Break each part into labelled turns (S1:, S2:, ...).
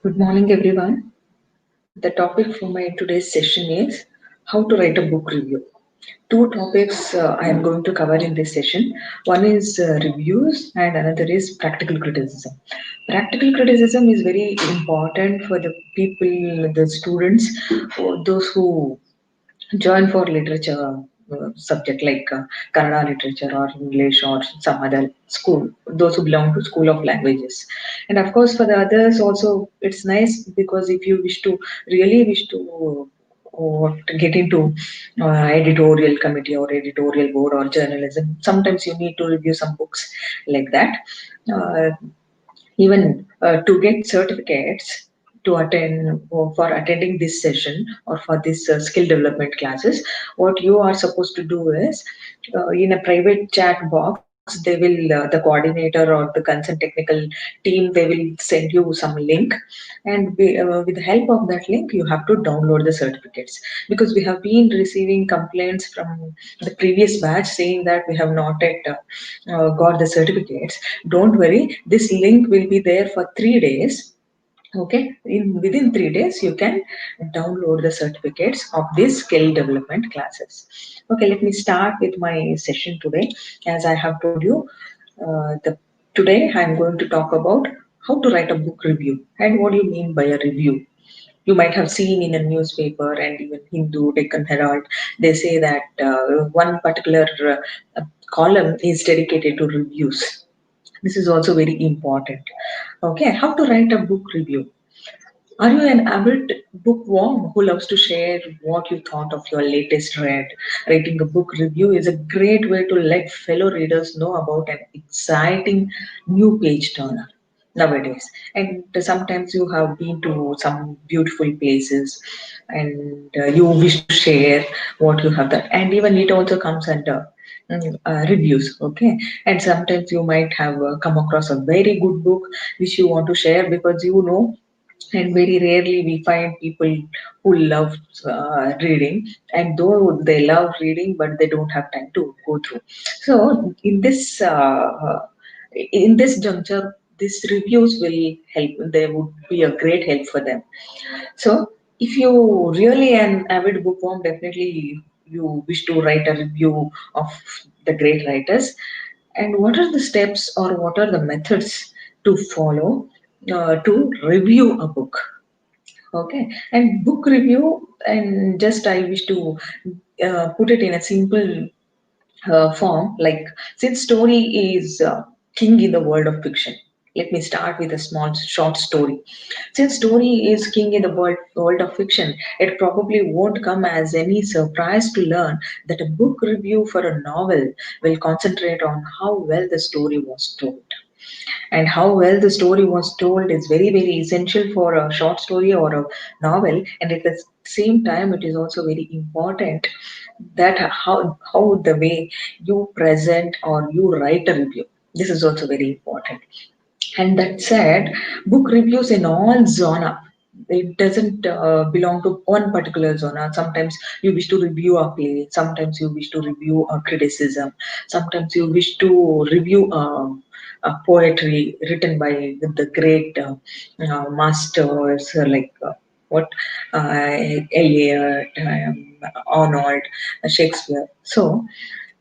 S1: Good morning, everyone. The topic for my today's session is how to write a book review. Two topics I am going to cover in this session. One is reviews, and another is practical criticism. Practical criticism is very important for the people, the students, or those who join for literature subject like Kannada literature or English or some other school, those who belong to school of languages. And of course, for the others also, it's nice because if you really wish to to get into editorial committee or editorial board or journalism, sometimes you need to review some books like that. Uh, Even to get certificates to attend or for attending this session or for this skill development classes, what you are supposed to do is in a private chat box they will the coordinator or the concerned technical team, they will send you some link, and with the help of that link you have to download the certificates, because we have been receiving complaints from the previous batch saying that we have not yet got the certificates. Don't worry, this link will be there for 3 days. Okay, within 3 days you can download the certificates of these skill development classes. Okay, let me start with my session today. As I have told you, the today I am going to talk about how to write a book review and what do you mean by a review. You might have seen in a newspaper and even Hindu, Deccan Herald, they say that one particular column is dedicated to reviews. This is also very important. Okay, how to write a book review. Are you an avid bookworm who loves to share what you thought of your latest read? Writing a book review is a great way to let fellow readers know about an exciting new page turner nowadays. And sometimes you have been to some beautiful places and you wish to share what you have done. And even it also comes under reviews. Okay, and sometimes you might have come across a very good book which you want to share, because you know, and very rarely we find people who love reading, and though they love reading but they don't have time to go through. So in this juncture, these reviews will help, they would be a great help for them. So if you really an avid bookworm, definitely you wish to write a review of the great writers. And what are the steps or what are the methods to follow to review a book? Okay, and book review, and just I wish to put it in a simple form. Like, since story is king in the world of fiction, let me start with a small short story. Since story is king in the world of fiction, it probably won't come as any surprise to learn that a book review for a novel will concentrate on how well the story was told. And how well the story was told is very, very essential for a short story or a novel. And at the same time, it is also very important that how the way you present or you write a review. This is also very important. And that said, book reviews in all genre. It doesn't belong to one particular genre. Sometimes you wish to review a play. Sometimes you wish to review a criticism. Sometimes you wish to review a poetry written by the great masters like what Eliot, Arnold, Shakespeare. So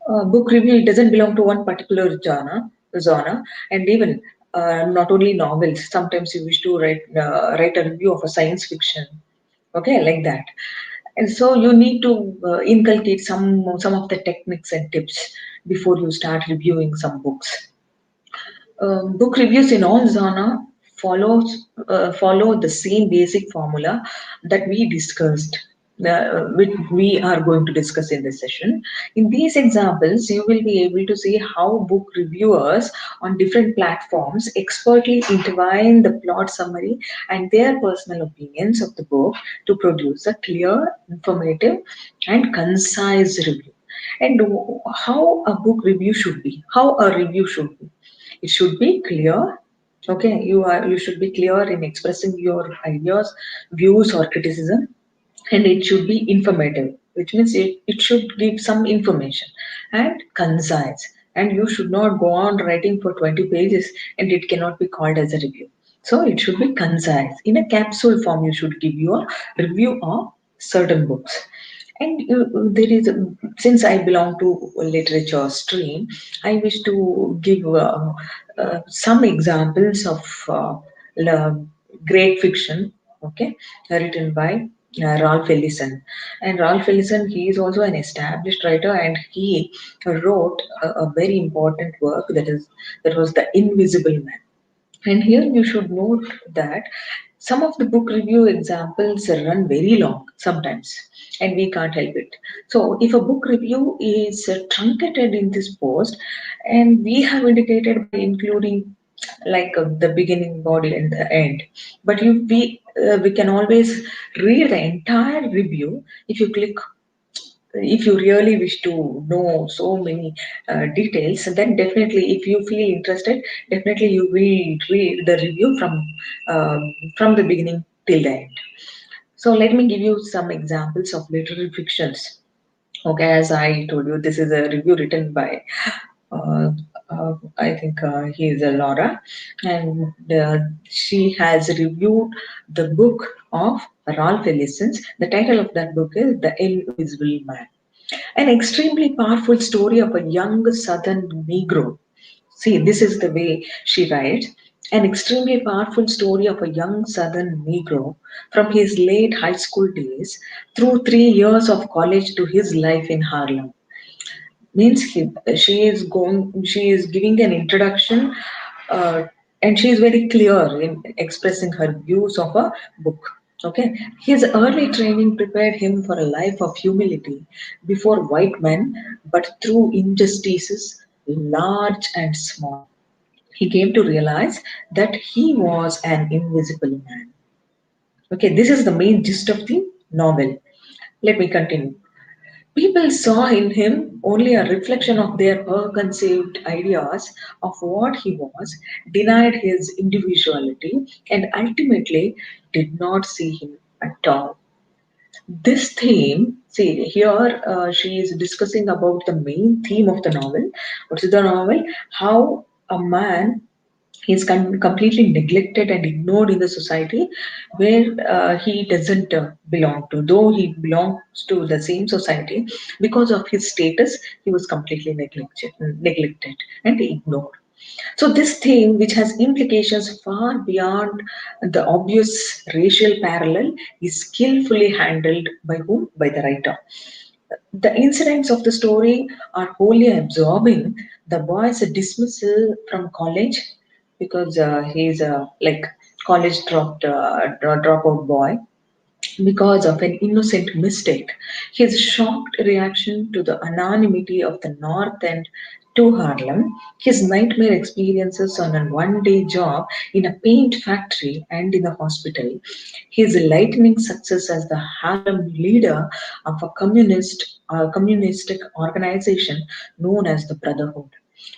S1: book review, it doesn't belong to one particular genre. And even not only novels, sometimes you wish to write a review of a science fiction, okay, like that. And so you need to inculcate some of the techniques and tips before you start reviewing some books. Book reviews in all genre follow the same basic formula that we discussed, which we are going to discuss in this session. In these examples, you will be able to see how book reviewers on different platforms expertly intertwine the plot summary and their personal opinions of the book to produce a clear, informative, and concise review. And how a book review should be, how a review should be. It should be clear. Okay, you should be clear in expressing your ideas, views, or criticism, and it should be informative, which means it should give some information, and concise. And you should not go on writing for 20 pages and it cannot be called as a review. So it should be concise. In a capsule form, you should give your review of certain books. And there is, since I belong to a literature stream, I wish to give some examples of great fiction, okay, written by Ralph Ellison. And Ralph Ellison, he is also an established writer, and he wrote a very important work, that was The Invisible Man. And here you should note that some of the book review examples run very long sometimes, and we can't help it. So, if a book review is truncated in this post, and we have indicated by including like the beginning, body, and the end, but we can always read the entire review if you click, if you really wish to know so many details, then definitely, if you feel interested, definitely you will read the review from the beginning till the end. So let me give you some examples of literary fictions. Okay, as I told you, this is a review written by uh, I think he is a Laura, and she has reviewed the book of Ralph Ellison's. The title of that book is The Invisible Man, an extremely powerful story of a young Southern Negro. See, this is the way she writes. An extremely powerful story of a young Southern Negro from his late high school days through 3 years of college to his life in Harlem. Means she is giving an introduction, uh, and she is very clear in expressing her views of a book. Okay, his early training prepared him for a life of humility before white men, but through injustices, large and small. He came to realize that he was an invisible man. Okay, this is the main gist of the novel. Let me continue. People saw in him only a reflection of their preconceived ideas of what he was, denied his individuality, and ultimately did not see him at all. This theme, see here, she is discussing about the main theme of the novel. What is the novel? How a man is completely neglected and ignored in the society where he doesn't belong to, though he belongs to the same society. Because of his status, he was completely neglected and ignored. So this theme, which has implications far beyond the obvious racial parallel, is skillfully handled by whom? By the writer. The incidents of the story are wholly absorbing. The boy's dismissal from college because he is a like college dropout boy because of an innocent mistake. His shocked reaction to the anonymity of the North End to Harlem, his nightmare experiences on a one day job in a paint factory and in a hospital, his lightning success as the Harlem leader of a communistic organization known as the Brotherhood.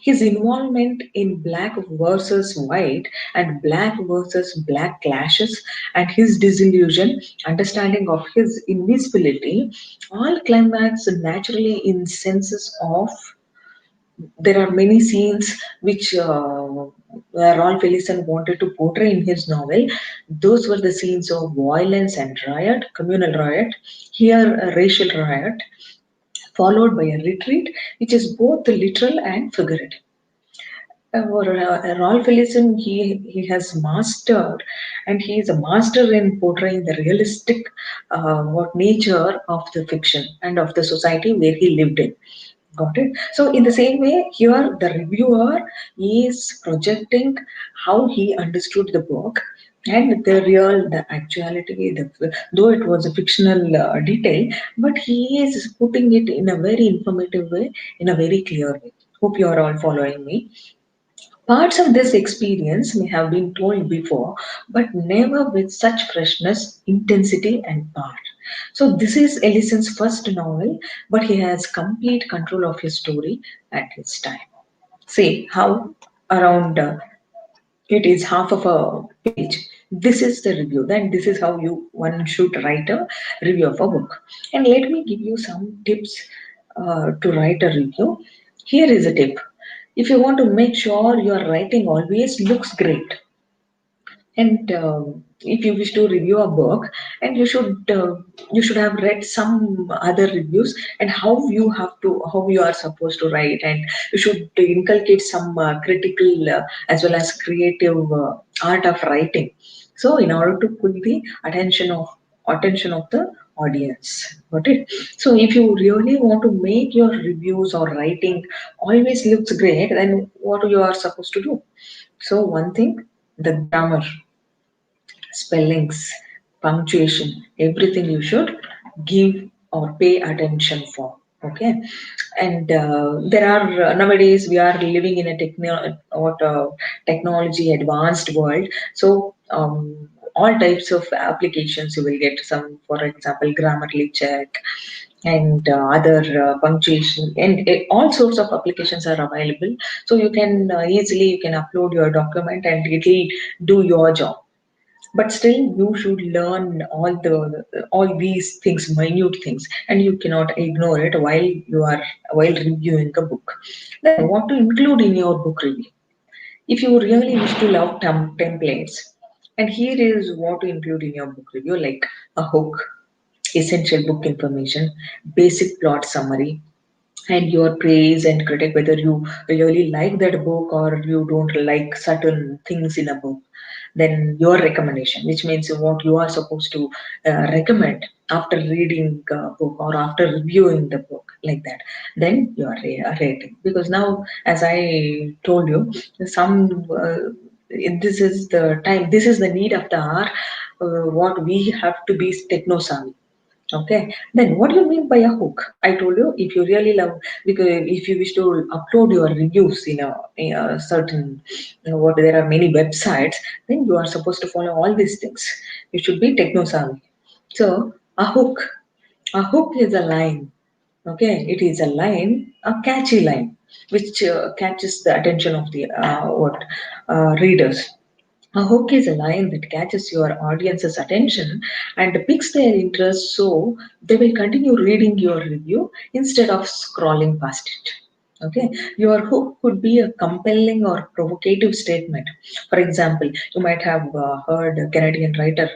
S1: His involvement in black versus white and black versus black clashes, and his disillusion, understanding of his invisibility, all climax naturally in senses of. There are many scenes which Rolf Ellison wanted to portray in his novel. Those were the scenes of violence and riot, communal riot, here a racial riot, followed by a retreat, which is both literal and figurative. Rolf Ellison, he has mastered, and he is a master in portraying the realistic what nature of the fiction and of the society where he lived in. Got it. So in the same way, here the reviewer is projecting how he understood the book and the actuality, though it was a fictional detail, but he is putting it in a very informative way, in a very clear way. Hope you are all following me. Parts of this experience may have been told before, but never with such freshness, intensity, and power. So, this is Ellison's first novel, but he has complete control of his story at his time. See how around it is half of a page. This is the review. Then this is how you one should write a review of a book. And let me give you some tips to write a review. Here is a tip. If you want to make sure your writing always looks great, And if you wish to review a book, and you should have read some other reviews, and how you are supposed to write, and you should inculcate some critical as well as creative art of writing, so in order to put the attention of the audience. Got it? So if you really want to make your reviews or writing always looks great, then what you are supposed to do? So one thing, the grammar, spellings, punctuation, everything you should give or pay attention for. Okay, and there are nowadays we are living in a technology advanced world. So all types of applications you will get. Some, for example, Grammarly check and other punctuation, and all sorts of applications are available. So you can easily you can upload your document and it will do your job. But still you should learn all these things, minute things, and you cannot ignore it while reviewing a book. Then what to include in your book review? If you really wish to love templates, and here is what to include in your book review, like a hook, essential book information, basic plot summary, and your praise and critic, whether you really like that book or you don't like certain things in a book. Then your recommendation, which means what you are supposed to recommend after reading a book or after reviewing the book, like that. Then your rating, because now, as I told you, some this is the time, this is the need of the hour, what we have to be techno savvy. Okay, then what do you mean by a hook? I told you, if you really love, because if you wish to upload your reviews in a certain, what there are many websites, then you are supposed to follow all these things. You should be techno savvy. So a hook is a line. Okay, it is a line, a catchy line, which catches the attention of the what readers. A hook is a line that catches your audience's attention and picks their interest, so they will continue reading your review instead of scrolling past it. Okay, your hook could be a compelling or provocative statement. For example, you might have heard Canadian writer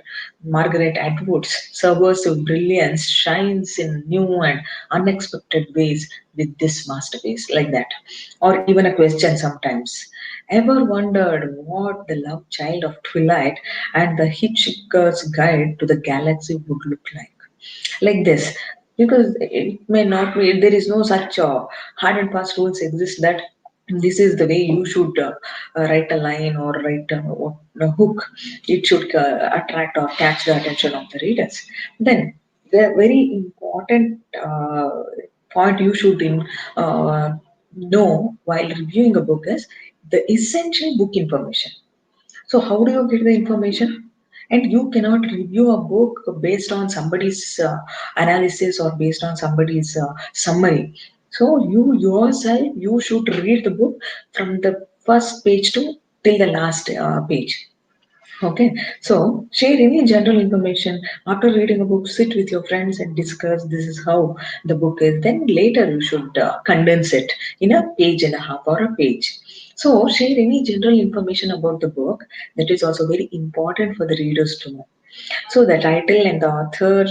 S1: Margaret Atwood's subversive brilliance shines in new and unexpected ways with this masterpiece, like that. Or even a question sometimes. Ever wondered what the love child of Twilight and the Hitchhiker's Guide to the Galaxy would look like? Like this. Because it may not be, there is no such hard and fast rules exist that this is the way you should write a line or write a hook. It should attract or catch the attention of the readers. Then, the very important point you should know while reviewing a book is the essential book information. So, how do you get the information? And you cannot review a book based on somebody's analysis or based on somebody's summary. So, you yourself, you should read the book from the first page to till the last page. Okay, so share any general information after reading a book. Sit with your friends and discuss. This is how the book is. Then later you should condense it in a page and a half or a page. So share any general information about the book. That is also very important for the readers to know. So the title and the author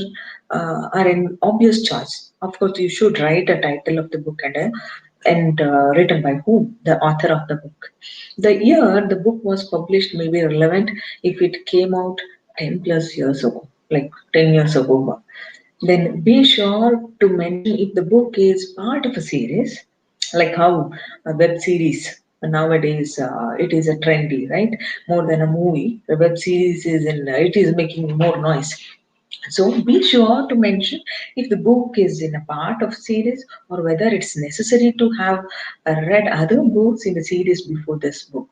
S1: are an obvious choice. Of course, you should write a title of the book and written by whom, the author of the book. The year the book was published may be relevant if it came out 10 plus years ago, like 10 years ago. Then be sure to mention if the book is part of a series, like how a web series nowadays it is a trendy, right? More than a movie, the web series is in it is making more noise. So be sure to mention if the book is in a part of series or whether it's necessary to have read other books in the series before this book.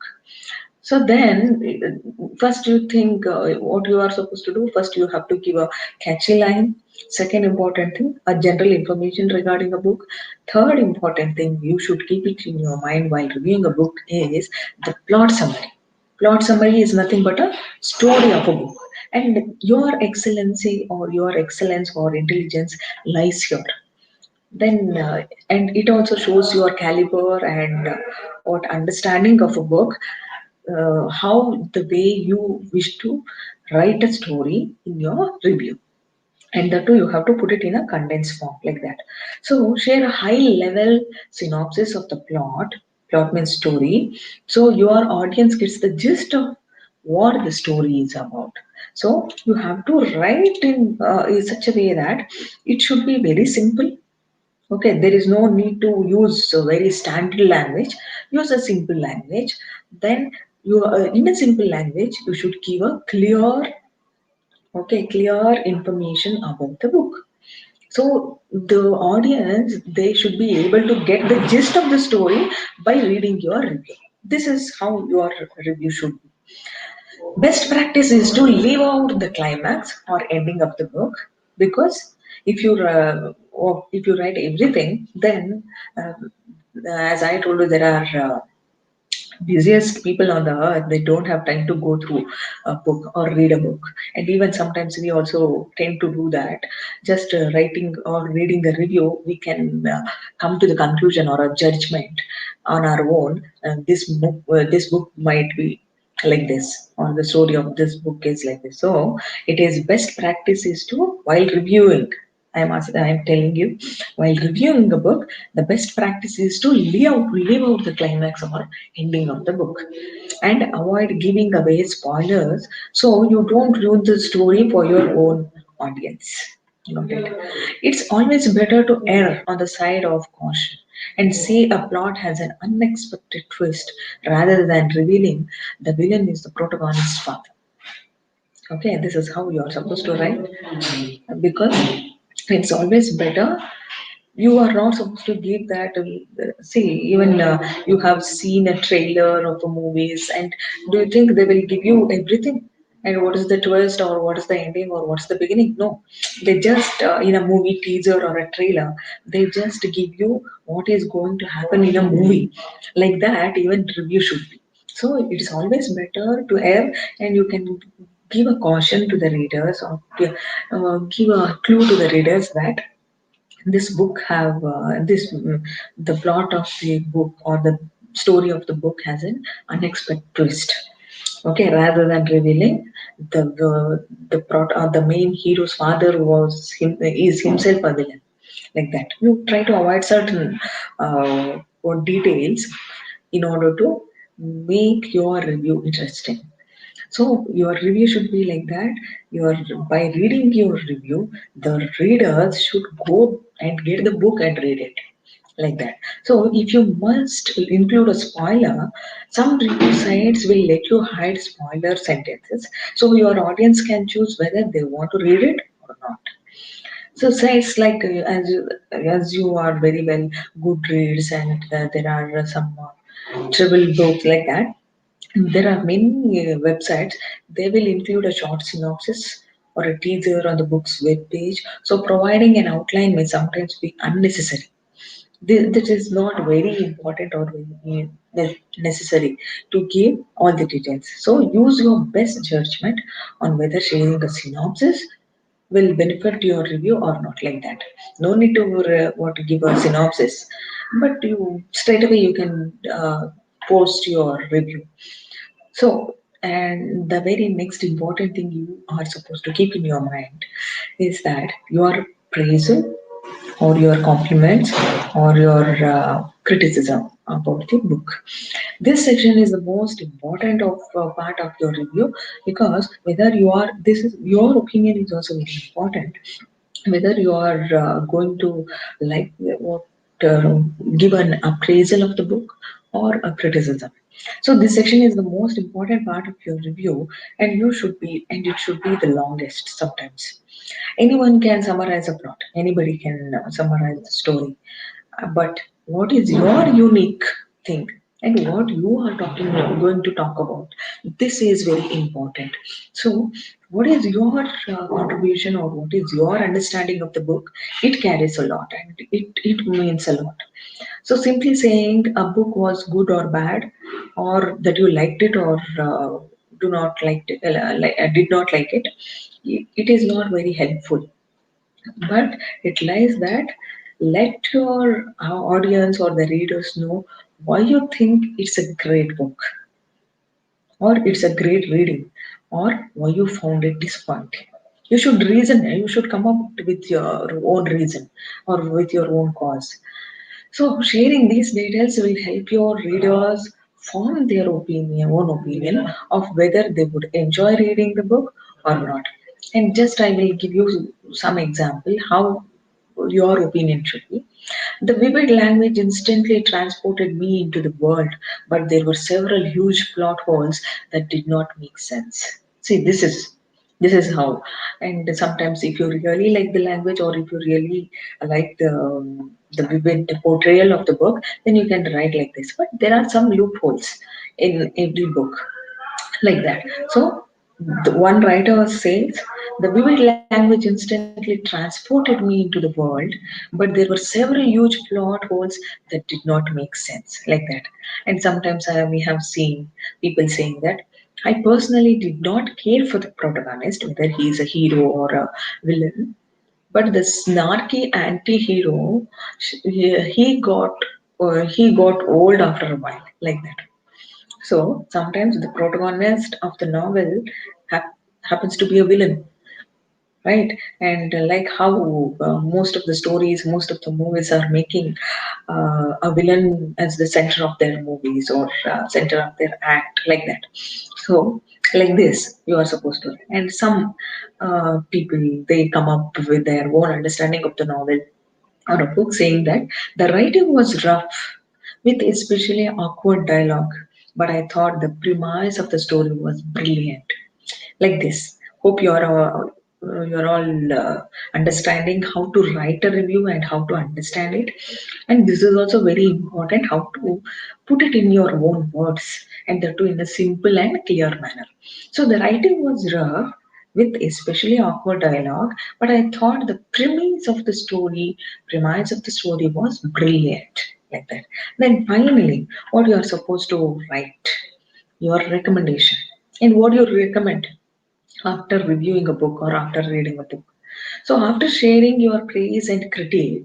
S1: So then, first you think what you are supposed to do. First, you have to give a catchy line. Second important thing, a general information regarding a book. Third important thing, you should keep it in your mind while reviewing a book is the plot summary. Plot summary is nothing but a story of a book, and your excellency or your excellence or intelligence lies here. Then, and it also shows your caliber and what understanding of a book. how the way you wish to write a story in your review, and that too you have to put it in a condensed form like that. So share a high level synopsis of the plot means story, so your audience gets the gist of what the story is about. So you have to write in such a way that it should be very simple. Okay, there is no need to use a very standard language. Use a simple language. Then you, in a simple language, you should give a clear information about the book. So the audience, they should be able to get the gist of the story by reading your review. This is how your review should be. Best practice is to leave out the climax or ending of the book, because if you write everything, then as I told you, there are busiest people on the earth, they don't have time to go through a book or read a book. And even sometimes we also tend to do that. Just writing or reading a review, we can come to the conclusion or a judgment on our own. This book might be like this, or the story of this book is like this. So it is best practice is to, while reviewing, I am telling you, while reviewing a book, the best practice is to leave out the climax or ending of the book, and avoid giving away spoilers so you don't ruin the story for your own audience. Got it? It's always better to err on the side of caution and say a plot has an unexpected twist rather than revealing the villain is the protagonist's father. Okay, this is how you are supposed to write, because it's always better. You are not supposed to give that. See, even you have seen a trailer of the movies, and do you think they will give you everything? And what is the twist, or what is the ending, or what's the beginning? No, they just in a movie teaser or a trailer, they just give you what is going to happen in a movie. Like that, even review should be. So it is always better to err, and you can give a caution to the readers, or give a clue to the readers that this book have the plot of the book or the story of the book has an unexpected twist. Okay, rather than revealing the main hero's father is himself a villain, like that. You try to avoid certain details in order to make your review interesting. So your review should be like that. Your By reading your review, the readers should go and get the book and read it, like that. So if you must include a spoiler, some review sites will let you hide spoiler sentences, so your audience can choose whether they want to read it or not. So sites like as you are very well Goodreads, and there are some travel books like that. There are many websites, they will include a short synopsis or a teaser on the book's web page. So, providing an outline may sometimes be unnecessary. This is not very important or very necessary to give all the details. So, use your best judgment on whether sharing a synopsis will benefit your review or not, like that. No need to want to give a synopsis, but you straight away you can post your review. So, and the very next important thing you are supposed to keep in your mind is that your appraisal or your compliments or your criticism about the book. This section is the most important of part of your review, because whether you are this is your opinion is also very important, whether you are going to like what give an appraisal of the book or a criticism. So this section is the most important part of your review, and it should be the longest. Sometimes anyone can summarize a plot, anybody can summarize the story, but what is your unique thing and what you are going to talk about, this is very important. So what is your contribution, or what is your understanding of the book? It carries a lot, and it means a lot. So simply saying a book was good or bad, or that you liked it or do not liked it, did not like it, it is not very helpful. But it lies that let your audience or the readers know why you think it's a great book. or it's a great reading, or why you found it disappointing. You should reason, you should come up with your own reason or with your own cause. So sharing these details will help your readers form their opinion, own opinion of whether they would enjoy reading the book or not. And just I will give you some example how your opinion should be. The vivid language instantly transported me into the world, but there were several huge plot holes that did not make sense. See, this is how. And sometimes, if you really like the language, or if you really like the vivid portrayal of the book, then you can write like this. But there are some loopholes in every book like that. So the one writer says the vivid language instantly transported me into the world, but there were several huge plot holes that did not make sense like that. And sometimes we have seen people saying that I personally did not care for the protagonist, whether he is a hero or a villain, but the snarky anti-hero, he got old after a while, like that. So sometimes the protagonist of the novel happens to be a villain, right? And like how most of the stories, most of the movies are making a villain as the center of their movies or center of their act, like that. So like this, you are supposed to. And some people, they come up with their own understanding of the novel or a book, saying that the writing was rough with especially awkward dialogue, but I thought the premise of the story was brilliant. Like this. Hope you're all understanding how to write a review and how to understand it. And this is also very important how to put it in your own words, and that too in a simple and clear manner. So the writing was rough with especially awkward dialogue, but I thought the premise of the story was brilliant. Like that. Then finally, what you are supposed to write, your recommendation, and what you recommend after reviewing a book or after reading a book. So, after sharing your praise and critique,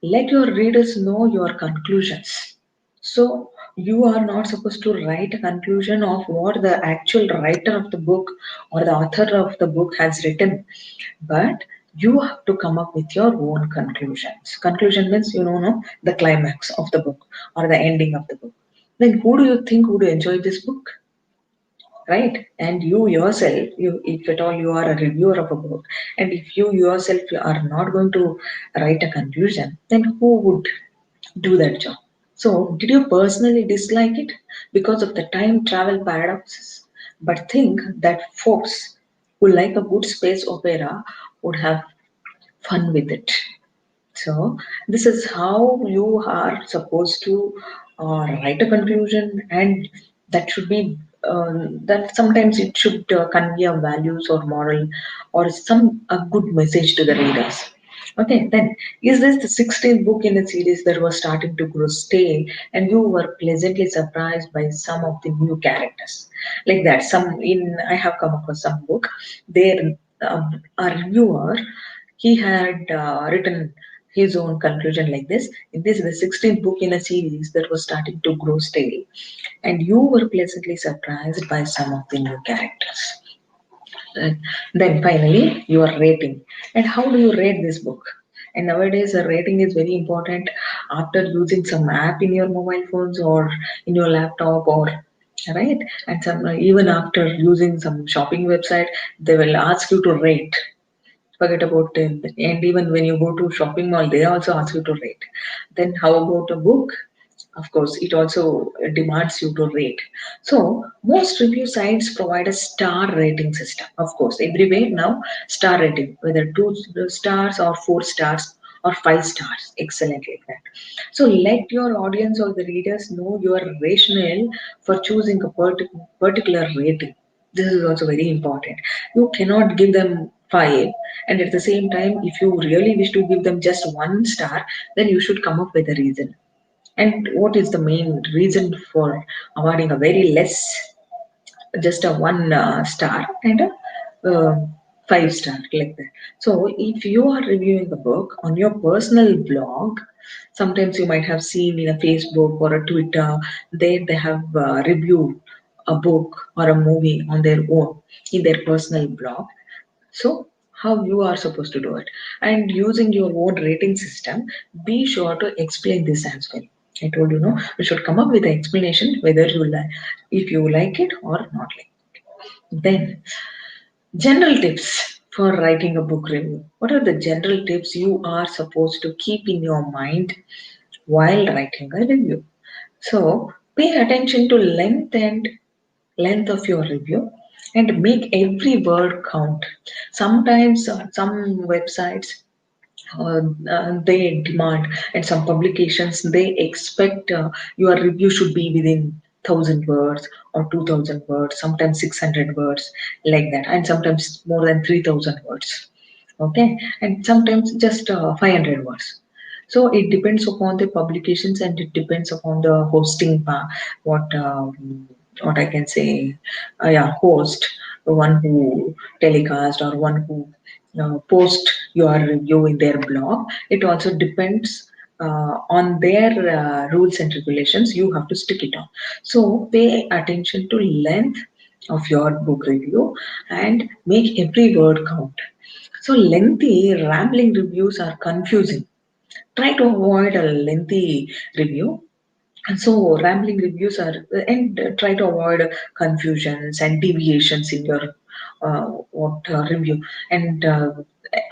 S1: let your readers know your conclusions. So, you are not supposed to write a conclusion of what the actual writer of the book or the author of the book has written, but you have to come up with your own conclusions. Conclusion means, no, the climax of the book or the ending of the book. Then, who do you think would enjoy this book? Right? And you yourself, you, if at all you are a reviewer of a book, and if you yourself are not going to write a conclusion, then who would do that job? So did you personally dislike it because of the time travel paradoxes, but think that folks who like a good space opera would have fun with it? So this is how you are supposed to write a conclusion, and that should be that sometimes it should convey a values or moral or some a good message to the readers. Okay, then is this the 16th book in a series that was starting to grow stale, and you were pleasantly surprised by some of the new characters? Like that, some in I have come across some book. There, a reviewer, he had written his own conclusion like this. This is the 16th book in a series that was starting to grow stale, and you were pleasantly surprised by some of the new characters. And then finally, your rating. And how do you rate this book? And nowadays, a rating is very important after using some app in your mobile phones or in your laptop, or right, and some even after using some shopping website, they will ask you to rate. Forget about it. And even when you go to shopping mall, they also ask you to rate. Then how about a book? Of course, it also demands you to rate. So most review sites provide a star rating system. Of course, everywhere now star rating, whether 2 stars or 4 stars or 5 stars, excellent like that. So let your audience or the readers know your rationale for choosing a particular rating. This is also very important. You cannot give them five, and at the same time, if you really wish to give them just 1 star, then you should come up with a reason. And what is the main reason for awarding a very less, just a 1 star and a 5 star like that? So if you are reviewing a book on your personal blog, sometimes you might have seen in a Facebook or a Twitter, they have reviewed. a book or a movie on their own in their personal blog. So, how you are supposed to do it, and using your own rating system, be sure to explain this as well. I told you, no, you should come up with an explanation whether you like, if you like it or not like. Then, general tips for writing a book review. What are the general tips you are supposed to keep in your mind while writing a review? So, pay attention to length of your review and make every word count. Sometimes some websites they demand, and some publications they expect your review should be within 1,000 words or 2,000 words, sometimes 600 words, like that, and sometimes more than 3,000 words. Okay, and sometimes just 500 words. So it depends upon the publications, and it depends upon the hosting what what I can say, yeah, host, the one who telecast or one who post your review in their blog. It also depends on their rules and regulations. You have to stick it on. So pay attention to length of your book review and make every word count. So lengthy, rambling reviews are confusing. Try to avoid a lengthy review. And so rambling reviews are, and try to avoid confusions and deviations in your review. And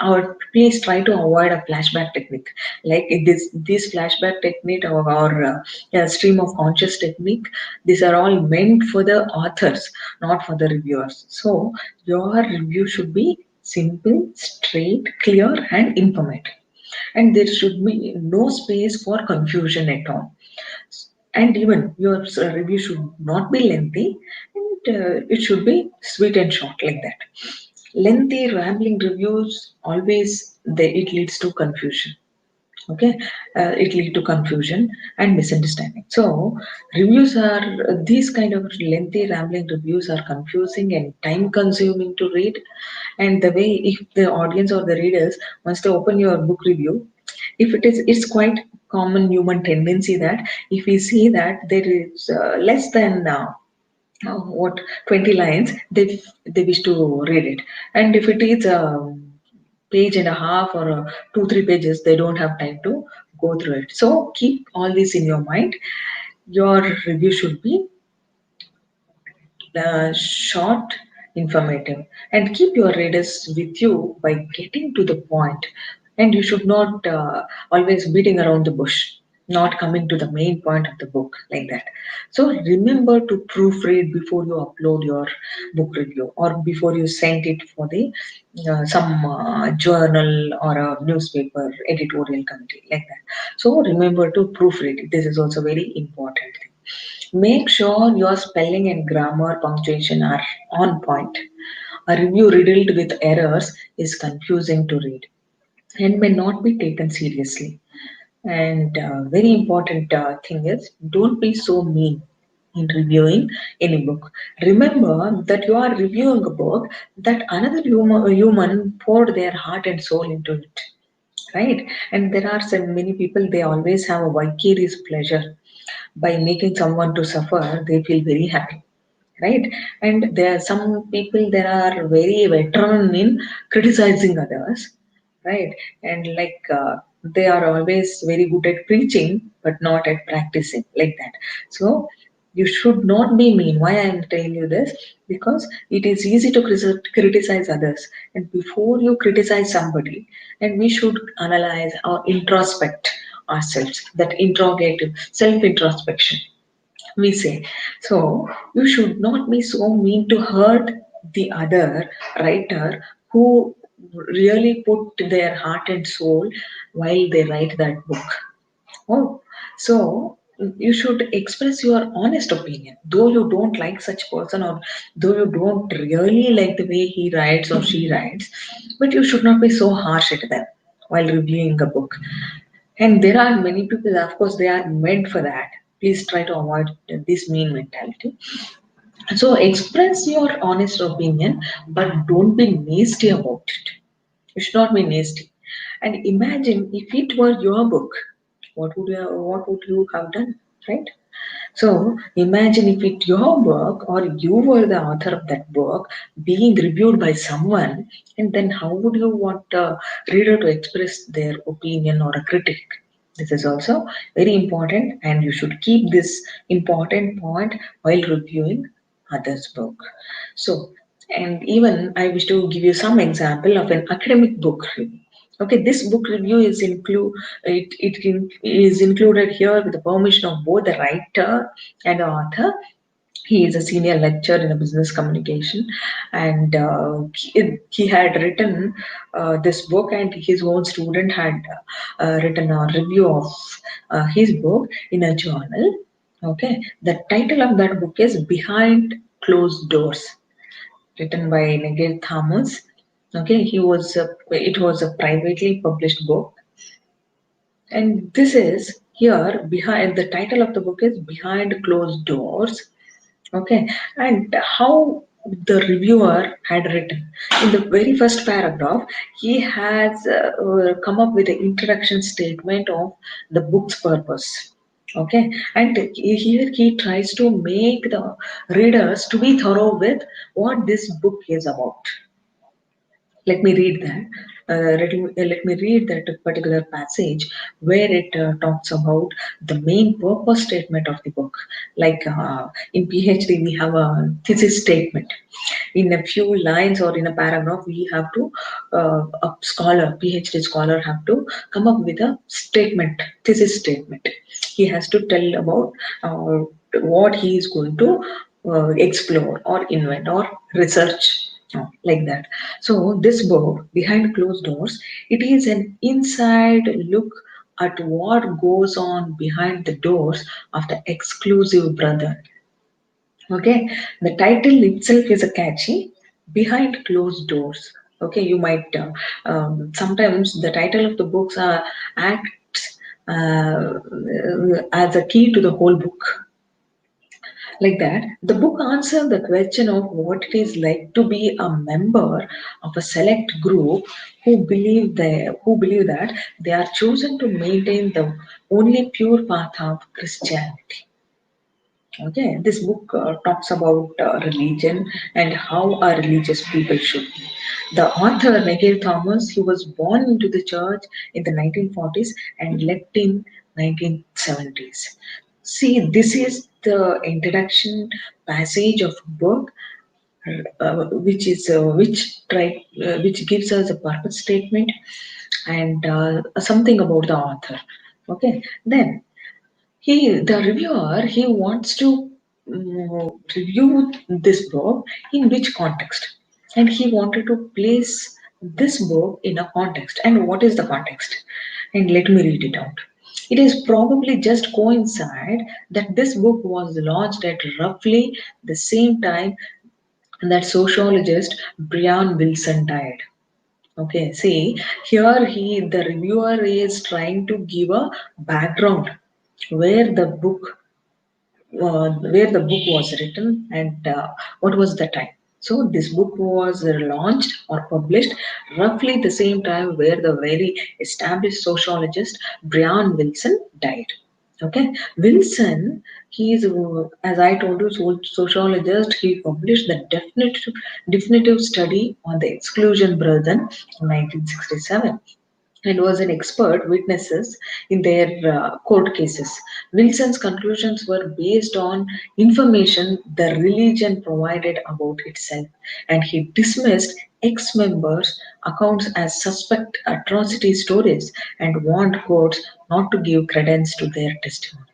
S1: or please try to avoid a flashback technique, like this flashback technique, or yeah, stream of conscious technique. These are all meant for the authors, not for the reviewers. So your review should be simple, straight, clear, and informative, and there should be no space for confusion at all. And even your review should not be lengthy, and it should be sweet and short, like that. Lengthy rambling reviews always it leads to confusion. Okay, it lead to confusion and misunderstanding. So reviews are these kind of lengthy rambling reviews are confusing and time consuming to read. And the way, if the audience or the readers, once they open your book review, if it's quite common human tendency that if we see that there is less than what 20 lines, they wish to read it. And if it is page and a half or 2 3 pages, they don't have time to go through it. So keep all this in your mind. Your review should be short, informative, and keep your readers with you by getting to the point. And you should not always beating around the bush, not coming to the main point of the book, like that. So remember to proofread before you upload your book review, or before you send it for the some journal or a newspaper editorial committee, like that. So remember to proofread. This is also very important. Make sure your spelling and grammar punctuation are on point. A review riddled with errors is confusing to read and may not be taken seriously. And very important thing is, don't be so mean in reviewing any book. Remember that you are reviewing a book that another human poured their heart and soul into it, right? And there are so many people, they always have a vicarious pleasure. By making someone to suffer, they feel very happy, right? And there are some people, there are very veteran in criticizing others, right? And like they are always very good at preaching but not at practicing, like that. So you should not be mean. Why I am telling you this? Because it is easy to criticize others, and before you criticize somebody, and we should analyze or introspect ourselves, that interrogative self introspection, we say. So you should not be so mean to hurt the other writer who really put their heart and soul while they write that book. Oh, so you should express your honest opinion, though you don't like such person, or though you don't really like the way he writes or she writes, but you should not be so harsh at them while reviewing a book. And there are many people, of course, they are meant for that. Please try to avoid this mean mentality. So express your honest opinion, but don't be nasty about it. You should not be nasty. And imagine if it were your book, what would you have done, right? So imagine if it your work or you were the author of that book being reviewed by someone, and then how would you want a reader to express their opinion or a critic? This is also very important, and you should keep this important point while reviewing others' book. So, and even I wish to give you some example of an academic book review. Okay, this book review is included here with the permission of both the writer and the author. He is a senior lecturer in a business communication, and he had written this book, and his own student had written a review of his book in a journal. Okay, the title of that book is Behind Closed Doors, written by Nigel Thomas. Okay, it was a privately published book, and this is here behind the title of the book is Behind Closed Doors. Okay, and how the reviewer had written in the very first paragraph, he has come up with an introduction statement of the book's purpose. Okay, and here he tries to make the readers to be thorough with what this book is about. Let me read that. Let me read that particular passage where it talks about the main purpose statement of the book. Like in PhD, we have a thesis statement. In a few lines or in a paragraph, we have to a scholar, PhD scholar, have to come up with a statement, thesis statement. He has to tell about what he is going to explore or invent or research, like that. So this book, Behind Closed Doors, it is an inside look at what goes on behind the doors of the exclusive brother. Okay, the title itself is a catchy, Behind Closed Doors. Okay, you might sometimes the title of the books are acts as a key to the whole book. Like that, the book answers the question of what it is like to be a member of a select group who believe that they are chosen to maintain the only pure path of Christianity. Okay, this book talks about religion and how our religious people should be. The author, Nigel Thomas, he was born into the church in the 1940s and left in 1970s. See, this is the introduction passage of book, which gives us a purpose statement and something about the author. Okay, then the reviewer, he wants to review this book in which context, and he wanted to place this book in a context. And what is the context? And let me read it out. It is probably just coincide that this book was launched at roughly the same time that sociologist Brian Wilson died. Okay, see, here the reviewer is trying to give a background where the book was written and what was the time. So this book was launched or published roughly the same time where the very established sociologist Brian Wilson died. Okay, Wilson, he is, as I told you, sociologist. He published the definitive study on the exclusion burden in 1967 and was an expert witnesses in their court cases. Wilson's conclusions were based on information the religion provided about itself, and he dismissed ex-members' accounts as suspect atrocity stories and warned courts not to give credence to their testimony.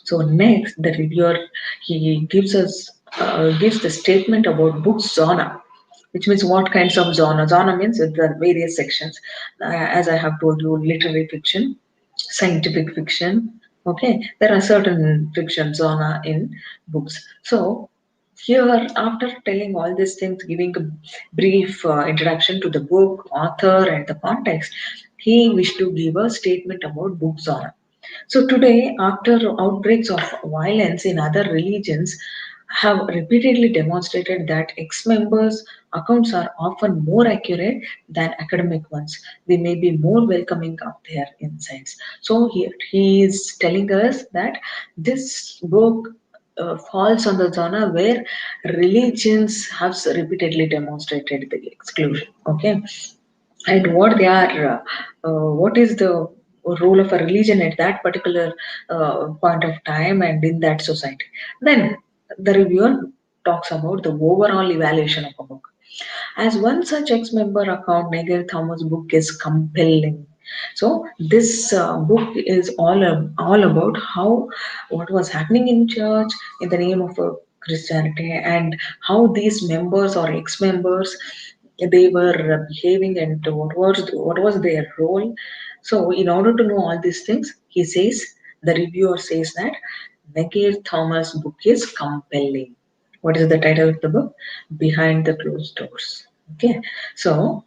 S1: So next, the reviewer, he gives the statement about book genre, which means what kinds of genre. Genre means the various sections. As I have told you, literary fiction, scientific fiction. Okay, there are certain fiction genre in books. So here, after telling all these things, giving a brief introduction to the book, author, and the context, he wished to give a statement about book genre. So today, after outbreaks of violence in other religions, have repeatedly demonstrated that ex-members' accounts are often more accurate than academic ones. They may be more welcoming of their insights. So here he is telling us that this book falls on the genre where religions have repeatedly demonstrated the exclusion. Okay, and what is the role of a religion at that particular point of time and in that society. Then the reviewer talks about the overall evaluation of a book. As one such ex-member account, Neger Thomas' book is compelling. So this book is all about how what was happening in church in the name of Christianity, and how these members or ex-members they were behaving, and what was their role. So in order to know all these things, he says, the reviewer says that Neger Thomas' book is compelling. What is the title of the book? Behind the Closed Doors. Okay, so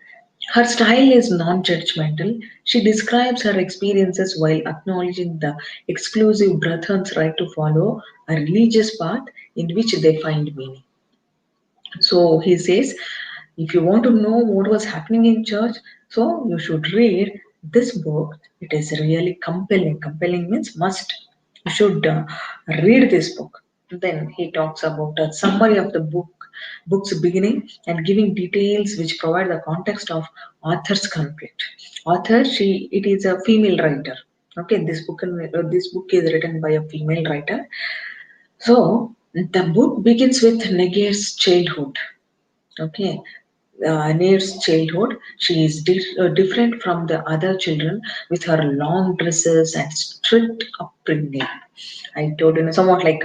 S1: her style is non judgmental. She describes her experiences while acknowledging the exclusive Brethren's right to follow a religious path in which they find meaning. So he says, if you want to know what was happening in church, so you should read this book. It is really compelling. Compelling means must. You should read this book. Then he talks about a summary of the book's beginning and giving details which provide the context of author's conflict. Author, it is a female writer. Okay, this book is written by a female writer. So the book begins with Nagi's childhood. Okay, Nair's childhood. She is different from the other children with her long dresses and strict upbringing. I told you somewhat like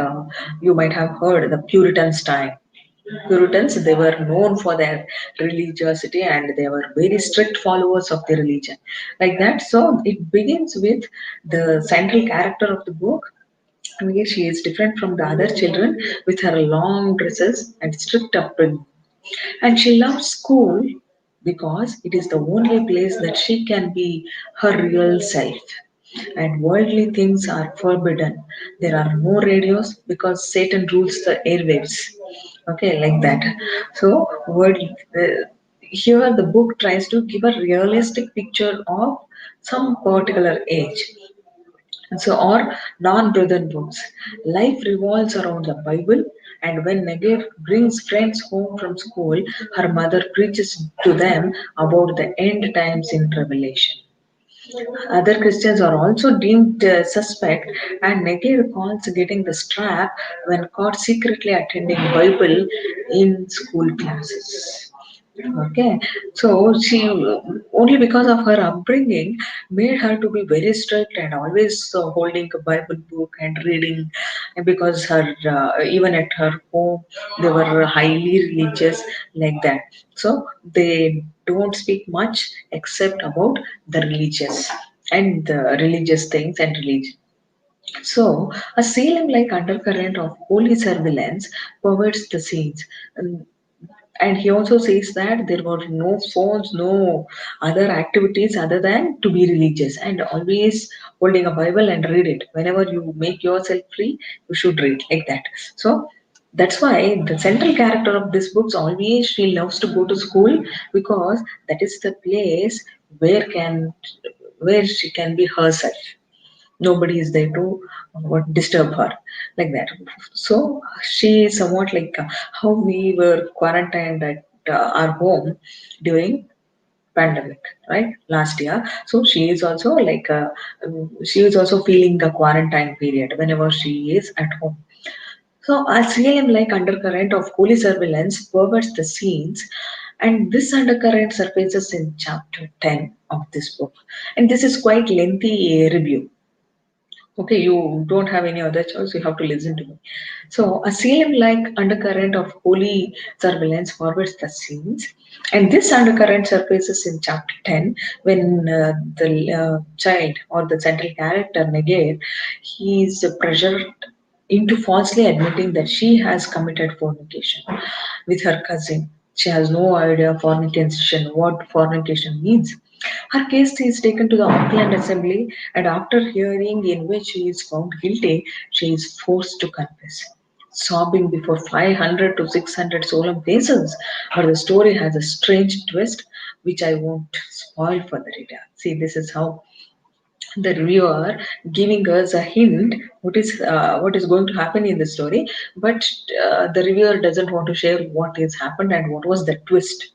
S1: you might have heard the Puritan style. Puritans, they were known for their religiosity and they were very strict followers of the religion, like that. So it begins with the central character of the book. And yes, she is different from the other children with her long dresses and strict upbringing. And she loves school because it is the only place that she can be her real self. And worldly things are forbidden. There are no radios because Satan rules the airwaves. Okay, like that. So, here the book tries to give a realistic picture of some particular age. So, or non-brethren books. Life revolves around the Bible, and when Negev brings friends home from school, her mother preaches to them about the end times in Revelation. Other Christians are also deemed suspect, and Negi recalls getting the strap when caught secretly attending Bible in school classes. Okay, so she only because of her upbringing made her to be very strict and always holding a Bible book and reading, and because her even at her home they were highly religious, like that. So they don't speak much except about the religious and the religious things and religion. So, a Salem like undercurrent of holy surveillance pervades the scenes. And he also says that there were no phones, no other activities other than to be religious and always holding a Bible and read it. Whenever you make yourself free, you should read like that. So that's why the central character of this book always she loves to go to school because that is the place where she can be herself. Nobody is there to what disturb her, like that. So she is somewhat like how we were quarantined at our home during pandemic, right, last year. So she is also like she is also feeling the quarantine period whenever she is at home. So a CIM like undercurrent of holy surveillance perverts the scenes, and this undercurrent surfaces in chapter 10 of this book. And this is quite lengthy review. Okay, you don't have any other choice, you have to listen to me. So, a CM like undercurrent of holy surveillance forwards the scenes, and this undercurrent surfaces in chapter 10 when the child or the central character, Negate, he is pressured into falsely admitting that she has committed fornication with her cousin. She has no idea fornication, what fornication means. Her case is taken to the Auckland Assembly, and after hearing in which she is found guilty, she is forced to confess. sobbing before 500 to 600 solemn faces. But the story has a strange twist, which I won't spoil for the reader. See, this is how the reviewer giving us a hint what is going to happen in the story, but the reviewer doesn't want to share what has happened and what was the twist.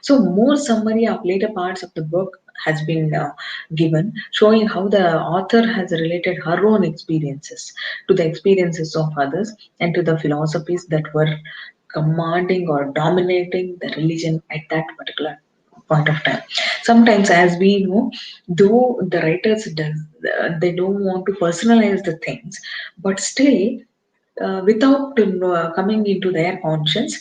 S1: So more summary of later parts of the book has been given, showing how the author has related her own experiences to the experiences of others and to the philosophies that were commanding or dominating the religion at that particular point of time. Sometimes, as we know, though the writers does they don't want to personalize the things, but still, without coming into their conscience,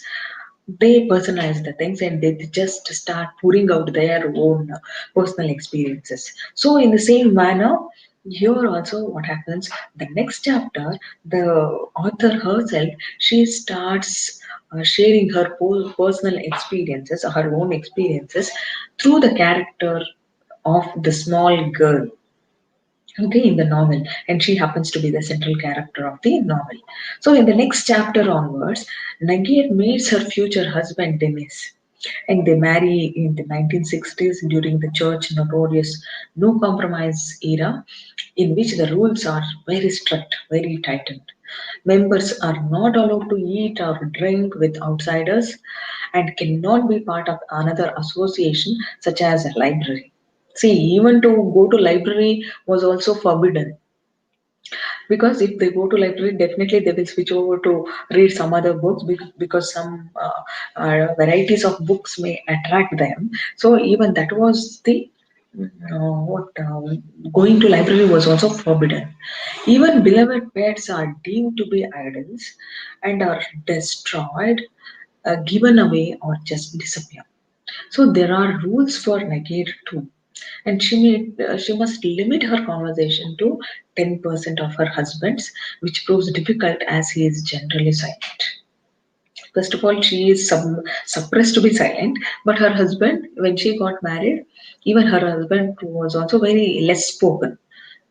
S1: they personalize the things and they just start pouring out their own personal experiences. So, in the same manner, here also what happens, the next chapter, the author herself, she starts sharing her whole personal experiences, her own experiences, through the character of the small girl, okay, in the novel, and she happens to be the central character of the novel. So in the next chapter onwards, Nagir meets her future husband Demis, and they marry in the 1960s during the church notorious no compromise era, in which the rules are very strict, very tightened. Members are not allowed to eat or drink with outsiders and cannot be part of another association such as a library. See, even to go to library was also forbidden, because if they go to library, definitely they will switch over to read some other books, because some varieties of books may attract them. So even that was the what going to library was also forbidden. Even beloved pets are deemed to be idols and are destroyed, given away, or just disappear. So there are rules for Nagir too, and she must limit her conversation to 10% of her husband's, which proves difficult as he is generally silent. First of all, she is suppressed to be silent, but her husband, when she got married, even her husband was also very less spoken,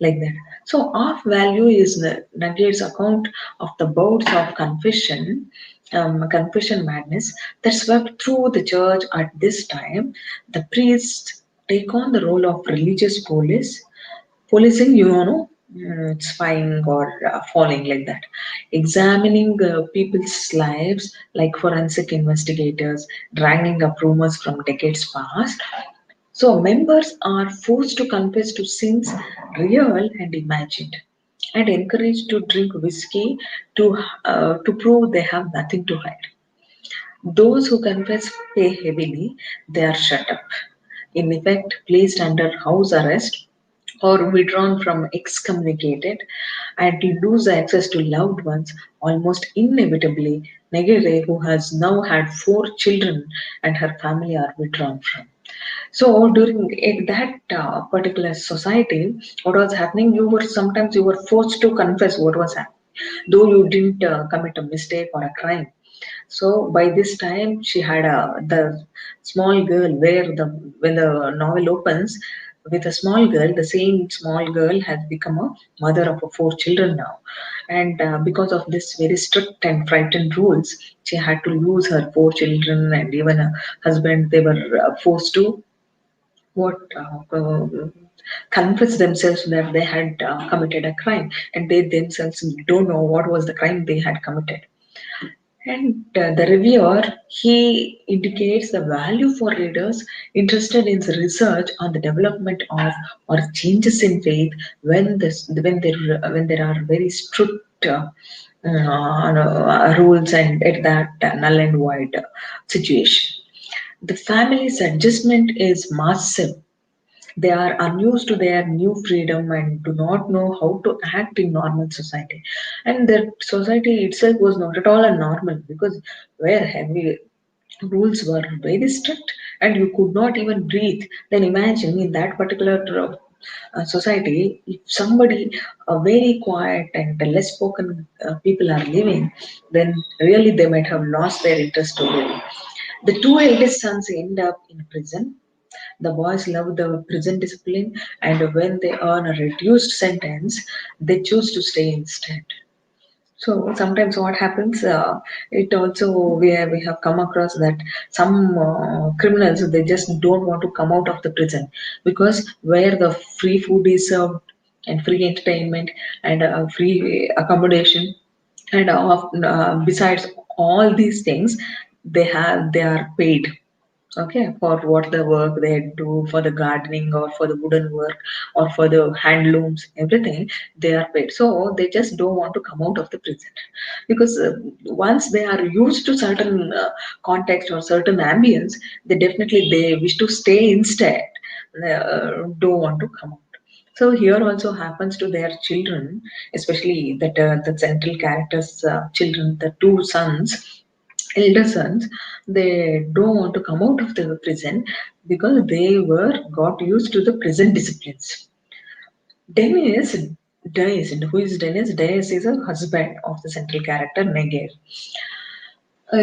S1: like that. So, of value is Nagir's account of the bouts of confession madness that swept through the church at this time. The priests take on the role of religious policing, spying or falling, like that, examining people's lives like forensic investigators, dragging up rumors from decades past. So members are forced to confess to sins, real and imagined, and encouraged to drink whiskey to prove they have nothing to hide. Those who confess pay heavily, they are shut up, in effect placed under house arrest or withdrawn from excommunicated, and lose access to loved ones almost inevitably. Negere, who has now had 4 children, and her family are withdrawn from. So during that particular society, what was happening? You were forced to confess what was happening, though you didn't commit a mistake or a crime. So by this time, she had the small girl. Where the when the novel opens with a small girl, the same small girl has become a mother of 4 children now, and because of this very strict and frightened rules, she had to lose her 4 children and even a husband. They were forced to what confess themselves that they had committed a crime, and they themselves don't know what was the crime they had committed. And the reviewer, he indicates the value for readers interested in the research on the development of or changes in faith when there are very strict rules and at that null and void situation. The family's adjustment is massive. They are unused to their new freedom and do not know how to act in normal society. And the society itself was not at all a normal, because where heavy rules were very strict and you could not even breathe. Then imagine in that particular society, if somebody very quiet and less spoken people are living, then really they might have lost their interest to live. The 2 eldest sons end up in prison. The boys love the prison discipline, and when they earn a reduced sentence, they choose to stay instead. So sometimes what happens, it also we have come across that some criminals, they just don't want to come out of the prison because where the free food is served and free entertainment and free accommodation and besides all these things, they are paid, okay, for what the work they do, for the gardening or for the wooden work or for the handlooms, everything they are paid. So they just don't want to come out of the prison because once they are used to certain context or certain ambience, they definitely they wish to stay instead, don't want to come out. So here also happens to their children, especially that the central characters' children, the two sons, elder sons. They don't want to come out of the prison because they were got used to the prison disciplines. Dennis, who is Dennis? Dennis is a husband of the central character Neger.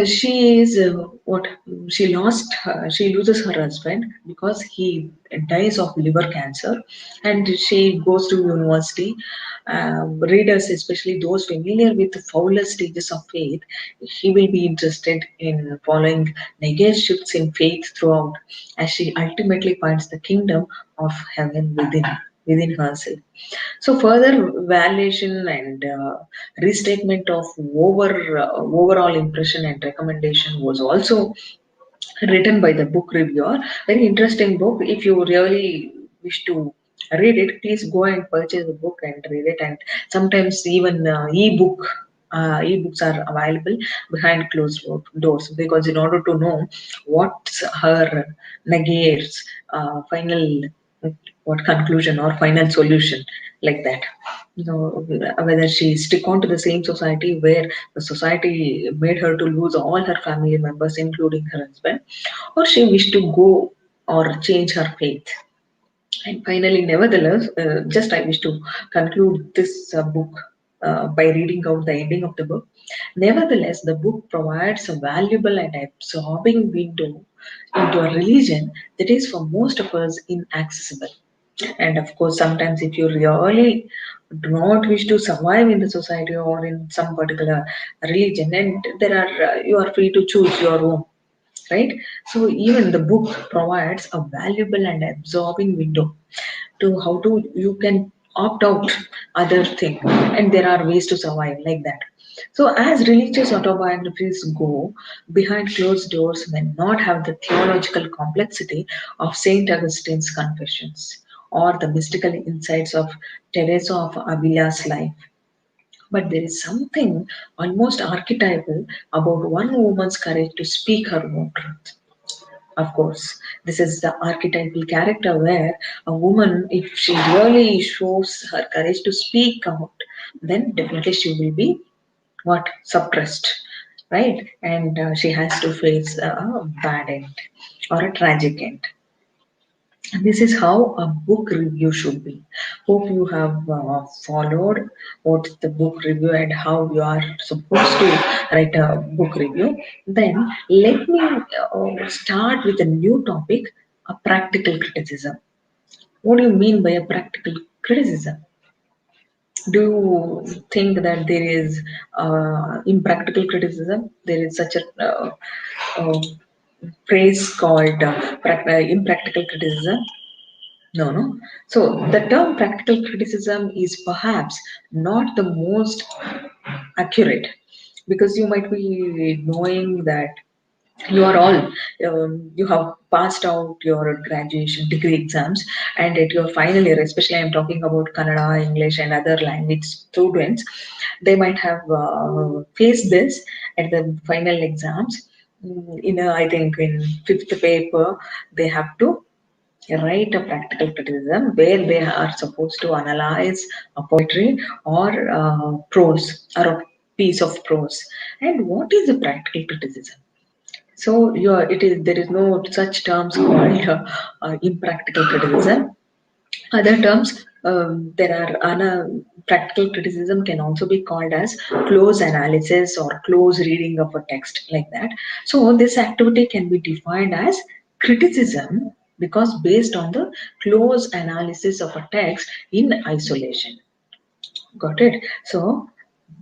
S1: She is what she lost. She loses her husband because he dies of liver cancer, and she goes to university. Readers, especially those familiar with the fouler stages of faith, he will be interested in following Nege's shifts in faith throughout, as she ultimately finds the kingdom of heaven within herself. So further validation and restatement of overall impression and recommendation was also written by the book reviewer. Very interesting book. If you really wish to read it, please go and purchase the book and read it. And sometimes even ebooks are available behind closed doors, because in order to know what's her negates final, what conclusion or final solution, like that, whether she stick on to the same society where the society made her to lose all her family members including her husband, or she wished to go or change her faith. And finally, nevertheless, just I wish to conclude this book by reading out the ending of the book. Nevertheless, the book provides a valuable and absorbing window into a religion that is for most of us inaccessible. And of course, sometimes if you really do not wish to survive in the society or in some particular religion, and there are you are free to choose your own, right? So even the book provides a valuable and absorbing window to how to you can opt out other thing, and there are ways to survive like that. So as religious autobiographies go, behind closed doors may not have the theological complexity of Saint Augustine's Confessions or the mystical insights of Teresa of Avila's life, but there is something almost archetypal about one woman's courage to speak her own truth. Of course, this is the archetypal character where a woman, if she really shows her courage to speak out, then definitely she will be what suppressed, right? And she has to face a bad end or a tragic end. This is how a book review should be. Hope you have followed what's the book review and how you are supposed to write a book review. Then let me start with a new topic, a practical criticism. What do you mean by a practical criticism? Do you think that there is impractical criticism? There is such a uh, phrase called impractical criticism. No, no. So the term practical criticism is perhaps not the most accurate, because you might be knowing that you are all you have passed out your graduation degree exams, and at your final year, especially I'm talking about Kannada, English, and other language students, they might have faced this at the final exams. In a, I think in fifth paper, they have to write a practical criticism where they are supposed to analyze a poetry or prose or a piece of prose. And what is a practical criticism? So it is there is no such terms called impractical criticism. Other terms, there are practical criticism can also be called as close analysis or close reading of a text, like that. So this activity can be defined as criticism because based on the close analysis of a text in isolation. Got it? So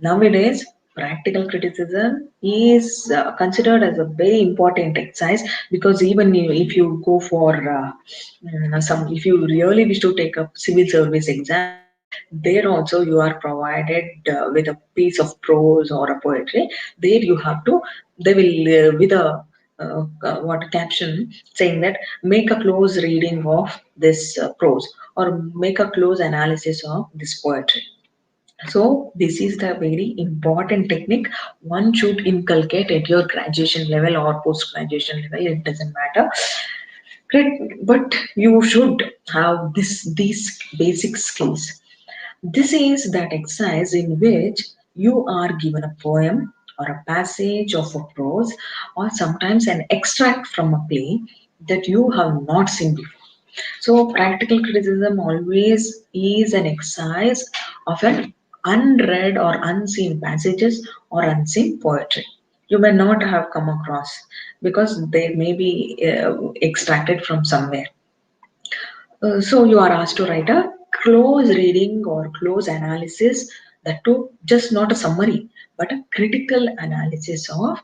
S1: Nowadays, practical criticism is considered as a very important exercise, because even if you go for if you really wish to take up civil service exams, there also you are provided with a piece of prose or a poetry. There you have to, they will with a what caption saying that make a close reading of this prose, or make a close analysis of this poetry. So this is the very important technique one should inculcate at your graduation level or post graduation level. It doesn't matter. Great, but you should have these basic skills. This is that exercise in which you are given a poem or a passage of a prose, or sometimes an extract from a play that you have not seen before. So, practical criticism always is an exercise of an unread or unseen passages or unseen poetry. You may not have come across, because they may be extracted from somewhere. So you are asked to write a close reading or close analysis, that too just not a summary but a critical analysis of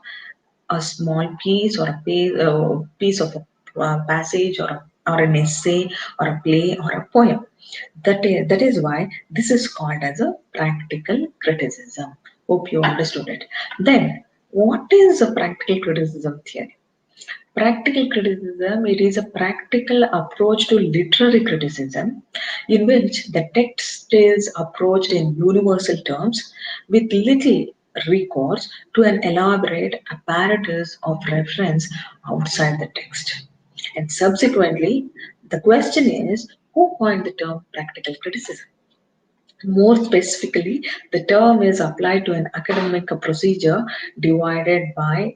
S1: a small piece or a piece of a passage, or an essay or a play or a poem. That is why this is called as a practical criticism. Hope you understood it. Then, what is a practical criticism theory? Practical criticism, it is a practical approach to literary criticism in which the text is approached in universal terms with little recourse to an elaborate apparatus of reference outside the text. And subsequently, the question is, who coined the term practical criticism? More specifically, the term is applied to an academic procedure divided by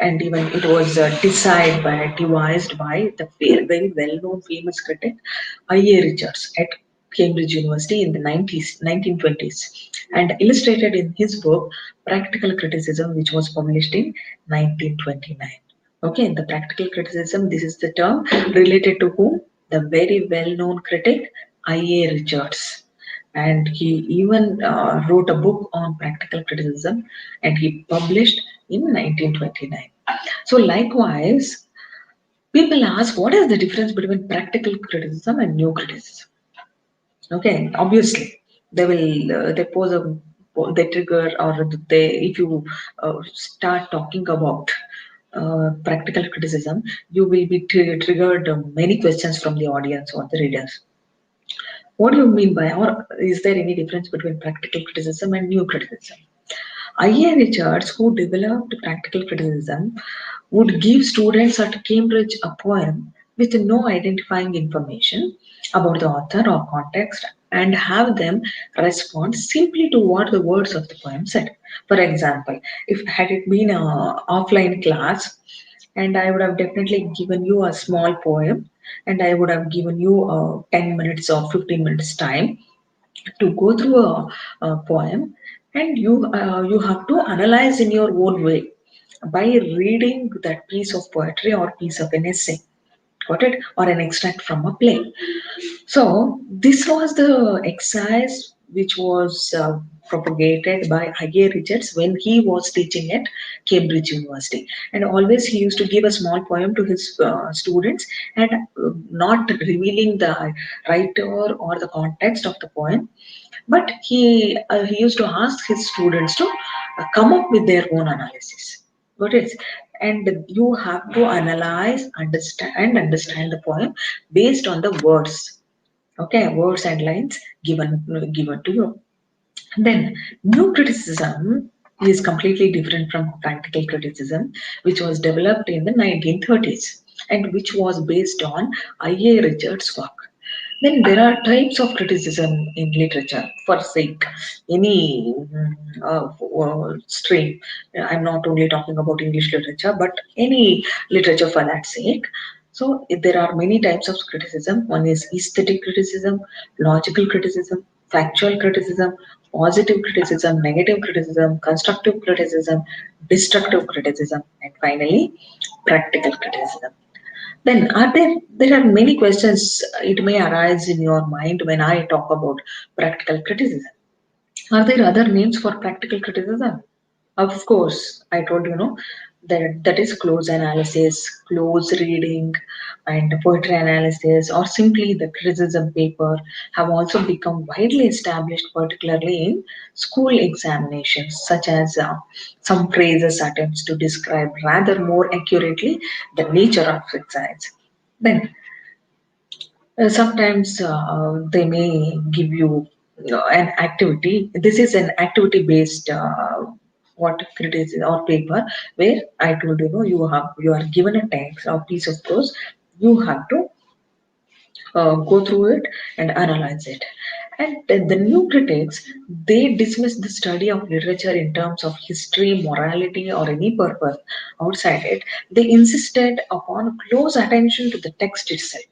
S1: and even it was devised by the very well-known famous critic I.A. Richards at Cambridge University in the 1920s, and illustrated in his book Practical Criticism, which was published in 1929. Okay, the practical criticism, this is the term related to whom? The very well-known critic I.A. Richards. And he even wrote a book on practical criticism, and he published in 1929. So, likewise, people ask, what is the difference between practical criticism and new criticism? Okay, obviously, they pose a, they trigger, or they, if you start talking about practical criticism, you will be triggered many questions from the audience or the readers. What do you mean by, or is there any difference between practical criticism and new criticism? I.A. Richards, who developed practical criticism, would give students at Cambridge a poem with no identifying information about the author or context, and have them respond simply to what the words of the poem said. For example, if had it been a offline class, and I would have definitely given you a small poem, and I would have given you 10 minutes or 15 minutes time to go through a poem, and you have to analyze in your own way by reading that piece of poetry or piece of an essay, got it, or an extract from a play. So this was the exercise which was propagated by I.A. Richards when he was teaching at Cambridge University. And always he used to give a small poem to his students, and not revealing the writer or the context of the poem, but he used to ask his students to come up with their own analysis. Got it? And you have to analyze, understand the poem based on the words. Okay, words and lines given to you. Then new criticism is completely different from practical criticism, which was developed in the 1930s and which was based on I.A. Richards' work. Then there are types of criticism in literature. For sake, any stream. I'm not only talking about English literature, but any literature for that sake. So there are many types of criticism. One is aesthetic criticism, logical criticism, factual criticism, positive criticism, negative criticism, constructive criticism, destructive criticism, and finally, practical criticism. Then, there are many questions it may arise in your mind when I talk about practical criticism. Are there other names for practical criticism? Of course, I told you, no, that is close analysis, close reading, and poetry analysis, or simply the criticism paper have also become widely established, particularly in school examinations, such as some phrases attempts to describe rather more accurately the nature of exercise. Then sometimes they may give you an activity. This is an activity based what criticism or paper where I told you, you are given a text or piece of prose. You have to go through it and analyze it. And then the new critics, they dismiss the study of literature in terms of history, morality, or any purpose outside it. They insisted upon close attention to the text itself,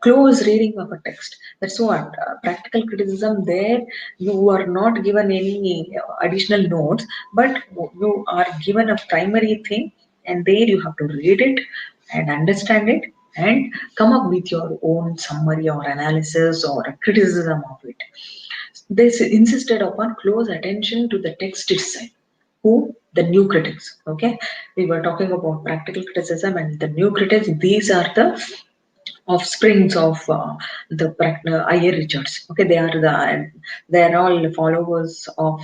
S1: close reading of a text. That's what practical criticism. There, you are not given any additional notes, but you are given a primary thing, and there you have to read it and understand it and come up with your own summary or analysis or a criticism of it. They insisted upon close attention to the text itself. Who? The new critics. Okay, we were talking about practical criticism and the new critics. These are the offsprings of I.A. Richards. Okay, they are all followers of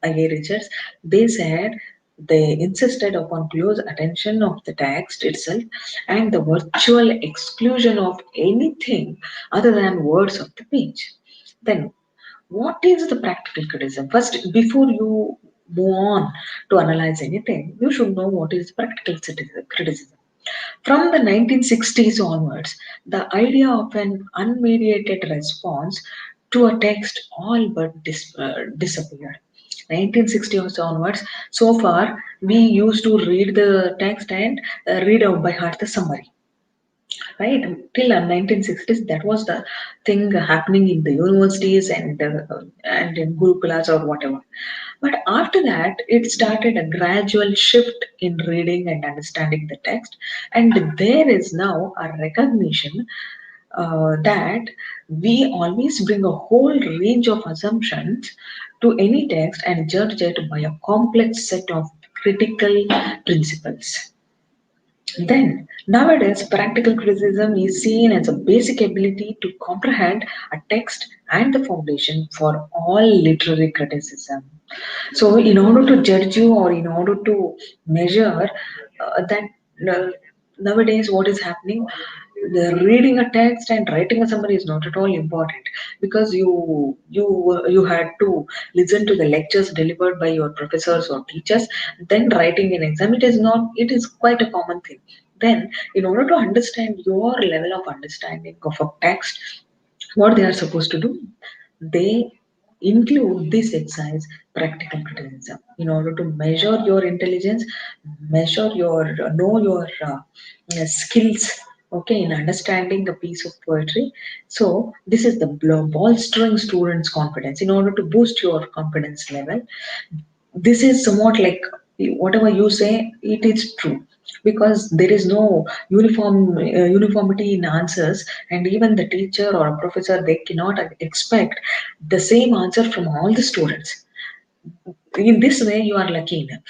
S1: I.A. Richards. They said they insisted upon close attention of the text itself and the virtual exclusion of anything other than words of the page. Then, what is the practical criticism? First, before you move on to analyze anything, you should know what is practical criticism. From the 1960s onwards, the idea of an unmediated response to a text all but disappeared. 1960s onwards, so far, we used to read the text and read out by heart the summary, right? Till 1960s, that was the thing happening in the universities and in gurukulas or whatever. But after that, it started a gradual shift in reading and understanding the text, and there is now a recognition that we always bring a whole range of assumptions to any text and judge it by a complex set of critical principles. Then, nowadays, practical criticism is seen as a basic ability to comprehend a text and the foundation for all literary criticism. So, in order to judge you or in order to measure that uh, nowadays what is happening, the reading a text and writing a summary is not at all important because you had to listen to the lectures delivered by your professors or teachers, then writing an exam. It is quite a common thing. Then, in order to understand your level of understanding of a text, what they are supposed to do, they include this exercise practical criticism in order to measure your intelligence, measure your know your skills, okay, in understanding a piece of poetry. So this is the bolstering students confidence in order to boost your confidence level. This is somewhat like whatever you say, it is true because there is no uniformity in answers, and even the teacher or a professor, they cannot expect the same answer from all the students. In this way, you are lucky enough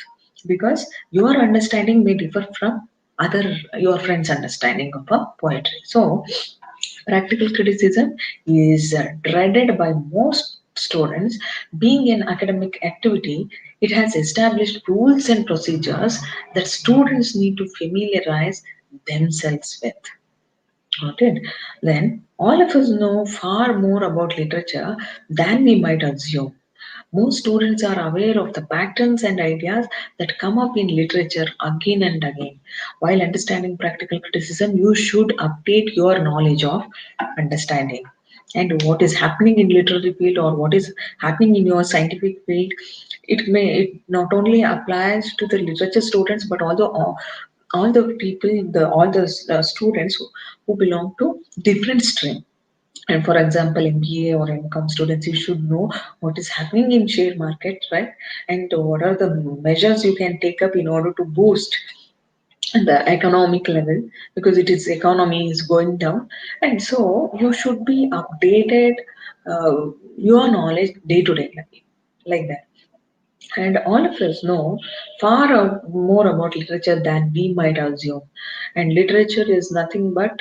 S1: because your understanding may differ from other your friends understanding of a poetry. So practical criticism is dreaded by most students. Being an academic activity, it has established rules and procedures that students need to familiarize themselves with. Got it? Then, all of us know far more about literature than we might assume. Most students are aware of the patterns and ideas that come up in literature again and again. While understanding practical criticism, you should update your knowledge of understanding and what is happening in literary field or what is happening in your scientific field. It not only applies to the literature students but also all the people, all the students who belong to different stream. And for example, MBA or income students, you should know what is happening in share market, right? And what are the measures you can take up in order to boost the economic level because it is economy is going down, and so you should be updated your knowledge day to day. like that. And all of us know far more about literature than we might assume. And literature is nothing but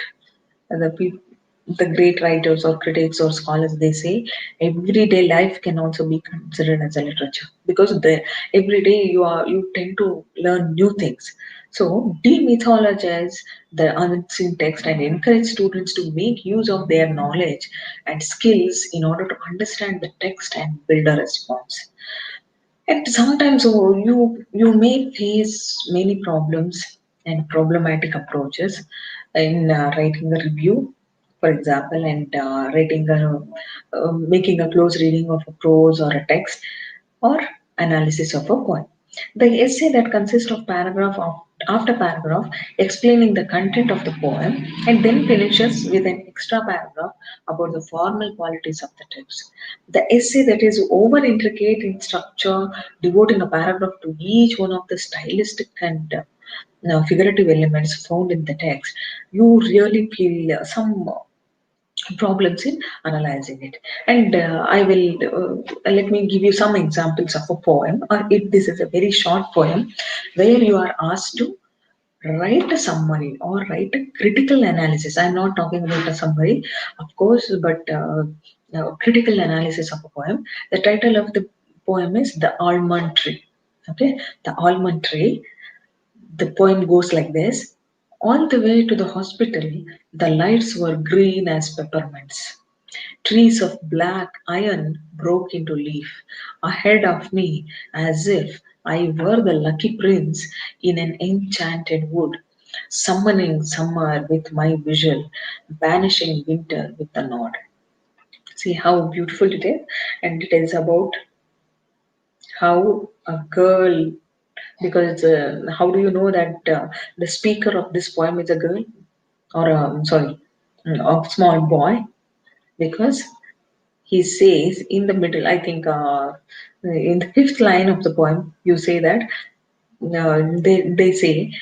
S1: the people, the great writers or critics or scholars, they say everyday life can also be considered as a literature, because the every day you tend to learn new things. So demythologize the unseen text and encourage students to make use of their knowledge and skills in order to understand the text and build a response. And sometimes you may face many problems and problematic approaches in writing a review, for example, and writing a making a close reading of a prose or a text or analysis of a poem. The essay that consists of after paragraph explaining the content of the poem and then finishes with an extra paragraph about the formal qualities of the text. The essay that is over intricate in structure, devoting a paragraph to each one of the stylistic and figurative elements found in the text, you really feel some problems in analyzing it. And I will let me give you some examples of a poem, or if this is a very short poem where you are asked to write a summary or write a critical analysis. I'm not talking about a summary, of course, but critical analysis of a poem. The title of the poem is The Almond Tree. Okay, The Almond Tree. The poem goes like this. On the way to the hospital, the lights were green as peppermints. Trees of black iron broke into leaf ahead of me as if I were the lucky prince in an enchanted wood, summoning summer with my vigil, banishing winter with a nod. See how beautiful it is, and it is about how a girl, because how do you know that the speaker of this poem is a girl, or sorry, a small boy? Because he says in the middle, I think in the fifth line of the poem, you say that they say,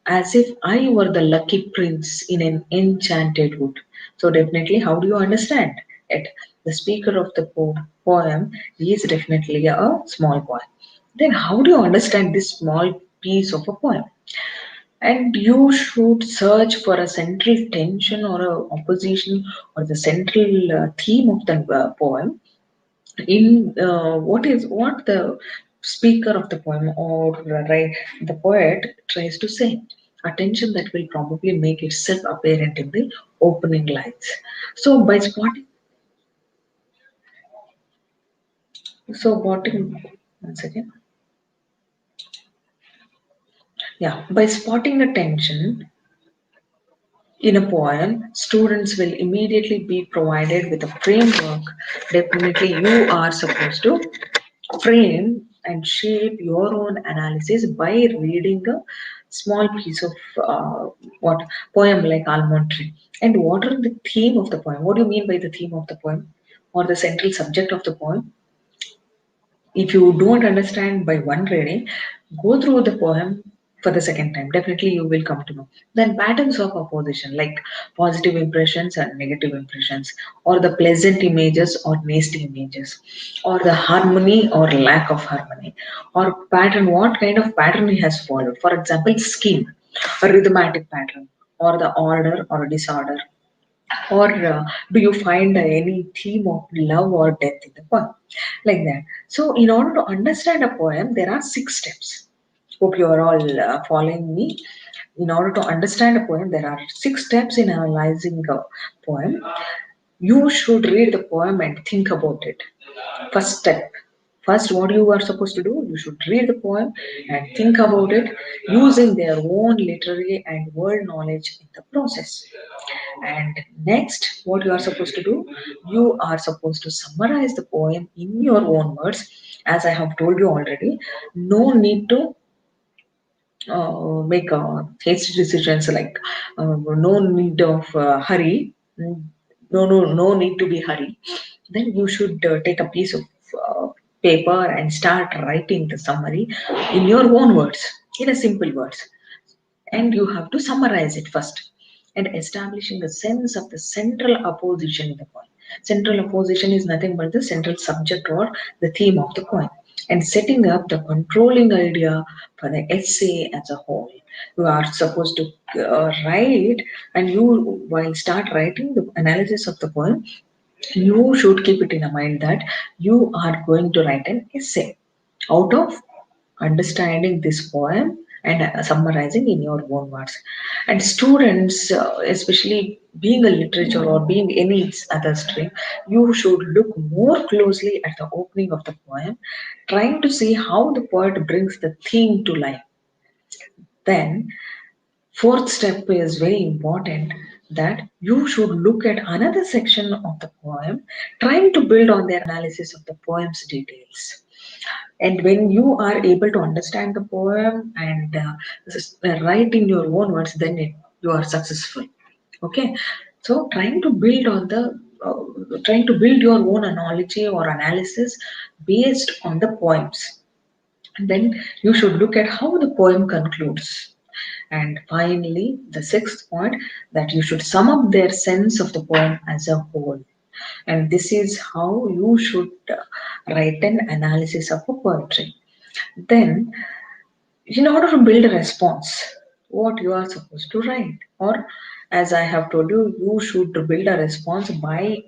S1: as if I were the lucky prince in an enchanted wood. So definitely, how do you understand it? The speaker of the poem is definitely a small boy. Then how do you understand this small piece of a poem? And you should search for a central tension or a opposition or the central theme of the poem in what the speaker of the poem or right, the poet tries to say, attention that will probably make itself apparent in the opening lines. So by spotting, so spotting, one second, yeah, by spotting a tension in a poem, students will immediately be provided with a framework. Definitely, you are supposed to frame and shape your own analysis by reading a small piece of what poem like Almond Tree. And what are the theme of the poem? What do you mean by the theme of the poem or the central subject of the poem? If you don't understand by one reading, go through the poem for the second time. Definitely, you will come to know. Then, patterns of opposition like positive impressions and negative impressions, or the pleasant images or nasty images, or the harmony or lack of harmony, or pattern, what kind of pattern he has followed. For example, scheme, a rhythmatic pattern, or the order or disorder, or do you find any theme of love or death in the poem? Like that. So, in order to understand a poem, there are 6 steps. Hope you are all following me. In order to understand a poem, there are 6 steps in analyzing a poem. You should read the poem and think about it. First step. First, what you are supposed to do, you should read the poem and think about it using their own literary and world knowledge in the process. And next, what you are supposed to do, you are supposed to summarize the poem in your own words. As I have told you already, no need to make hasty decisions, like no need of hurry. Mm, no need to be hurry. Then you should take a piece of uh, paper and start writing the summary in your own words, in a simple words, and you have to summarize it first, and establishing a sense of the central opposition in the poem. Central opposition is nothing but the central subject or the theme of the poem. and setting up the controlling idea for the essay as a whole. You are supposed to write, and you, while start writing the analysis of the poem, you should keep it in mind that you are going to write an essay out of understanding this poem and summarizing in your own words. And students, especially being a literature or being any other stream, you should look more closely at the opening of the poem, trying to see how the poet brings the theme to life. Then fourth step is very important, that you should look at another section of the poem, trying to build on their analysis of the poem's details. And when you are able to understand the poem and write in your own words, then you are successful. Okay, so trying to build your own analogy or analysis based on the poems. And then you should look at how the poem concludes. And finally, the sixth point, that you should sum up their sense of the poem as a whole. And this is how you should write an analysis of a poetry. Then, in order to build a response, what you are supposed to write, or as I have told you, you should build a response by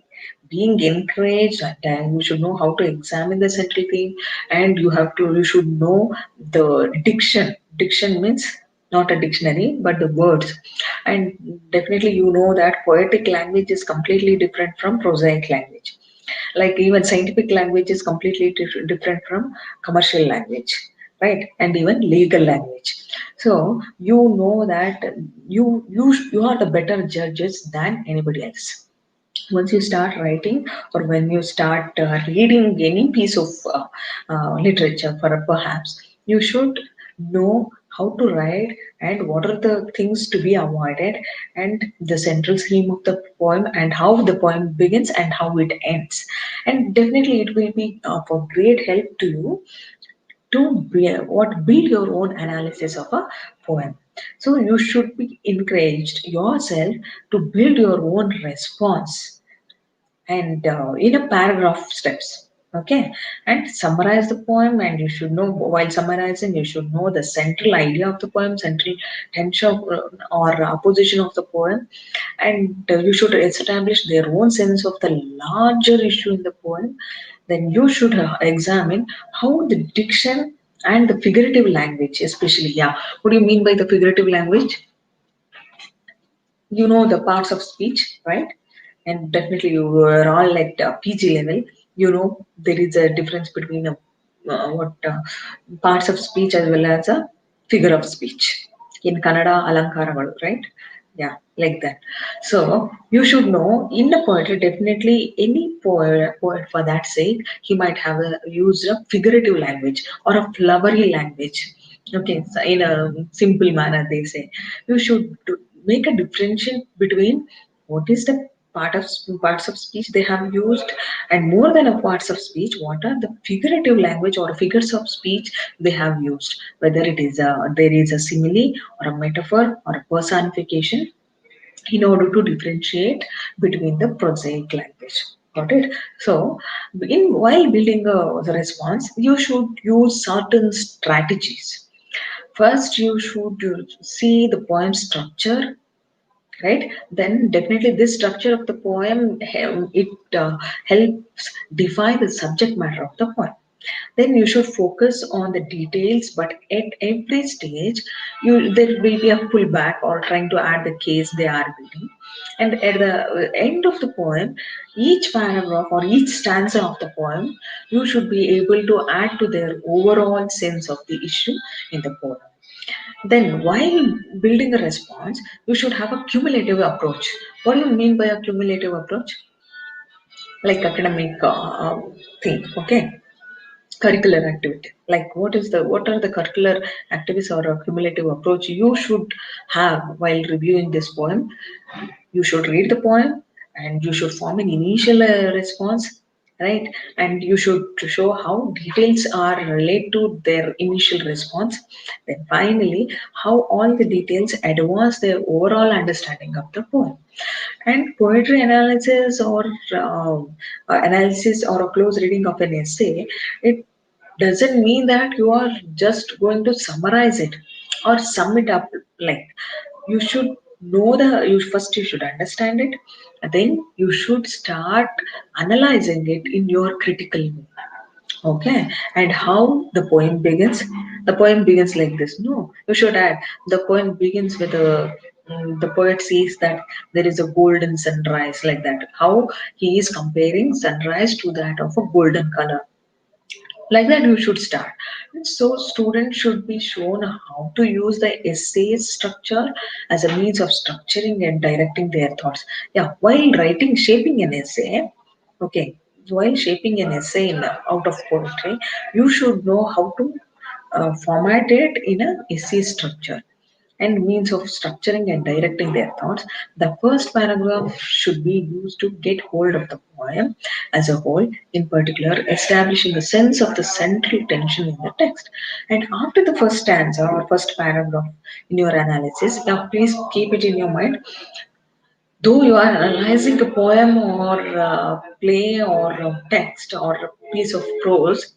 S1: being encouraged, and you should know how to examine the central theme, and you should know the diction means not a dictionary but the words. And definitely you know that poetic language is completely different from prosaic language, like even scientific language is completely different from commercial language, right? And even legal language. So you know that you are the better judges than anybody else. Once you start writing, or when you start reading any piece of literature, for perhaps you should know how to write and what are the things to be avoided, and the central theme of the poem, and how the poem begins and how it ends. And definitely it will be of great help to you to build your own analysis of a poem. So you should be encouraged yourself to build your own response, and in a paragraph steps. Okay, and summarize the poem, and you should know, while summarizing, you should know the central idea of the poem, central tension or opposition of the poem, and you should establish their own sense of the larger issue in the poem. Then you should examine how the diction and the figurative language, especially, yeah, what do you mean by the figurative language? You know the parts of speech, right? And definitely you were all at PG level. You know there is a difference between what parts of speech as well as a figure of speech. In Kannada, alankaragalu, right? Yeah, like that. So you should know in the poetry, definitely any poet for that sake, he might have used a figurative language or a flowery language. Okay, so in a simple manner, they say you should make a differentiation between what is the parts of speech they have used, and more than a parts of speech, what are the figurative language or figures of speech they have used, whether it is there is a simile or a metaphor or a personification, in order to differentiate between the prosaic language. Got it? So, while building the response, you should use certain strategies. First, you should see the poem structure, right? Then definitely this structure of the poem, it helps define the subject matter of the poem. Then you should focus on the details, but at every stage there will be a pullback or trying to add the case they are building. And at the end of the poem, each paragraph or each stanza of the poem, you should be able to add to their overall sense of the issue in the poem. Then, while building a response, you should have a cumulative approach. What do you mean by a cumulative approach? Like academic thing, okay? Curricular activity. Like what are the curricular activities or a cumulative approach you should have while reviewing this poem? You should read the poem, and you should form an initial response, right? And you should show how details are related to their initial response. Then finally, how all the details advance their overall understanding of the poem. And poetry analysis or analysis or a close reading of an essay, it doesn't mean that you are just going to summarize it or sum it up. Like, you should know you first, you should understand it, then you should start analyzing it in your critical way. Okay, and how the poem begins? The poem begins like this. No, you should add. The poem begins with the poet says that there is a golden sunrise, like that. How he is comparing sunrise to that of a golden color, like that you should start. And so students should be shown how to use the essay structure as a means of structuring and directing their thoughts. Yeah, while writing, shaping an essay. Okay, while shaping an essay out of poetry, you should know how to format it in a essay structure and means of structuring and directing their thoughts. The first paragraph should be used to get hold of the poem as a whole, in particular, establishing a sense of the central tension in the text. And after the first stanza or first paragraph in your analysis, now please keep it in your mind. Though you are analyzing a poem or a play or a text or a piece of prose,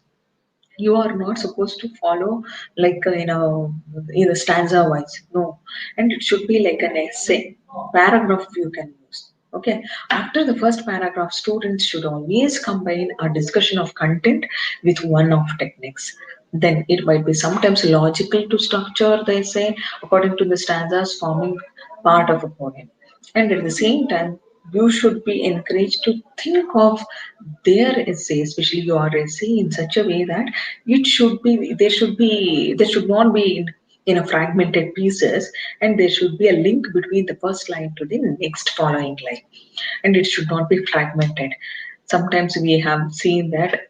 S1: you are not supposed to follow like in a stanza wise, no. And it should be like an essay paragraph you can use. Okay, after the first paragraph, students should always combine a discussion of content with one of techniques. Then it might be sometimes logical to structure the essay according to the stanzas forming part of a poem. And at the same time, you should be encouraged to think of their essay, especially your essay, in such a way that there should not be in a fragmented pieces, and there should be a link between the first line to the next following line, and it should not be fragmented. Sometimes we have seen that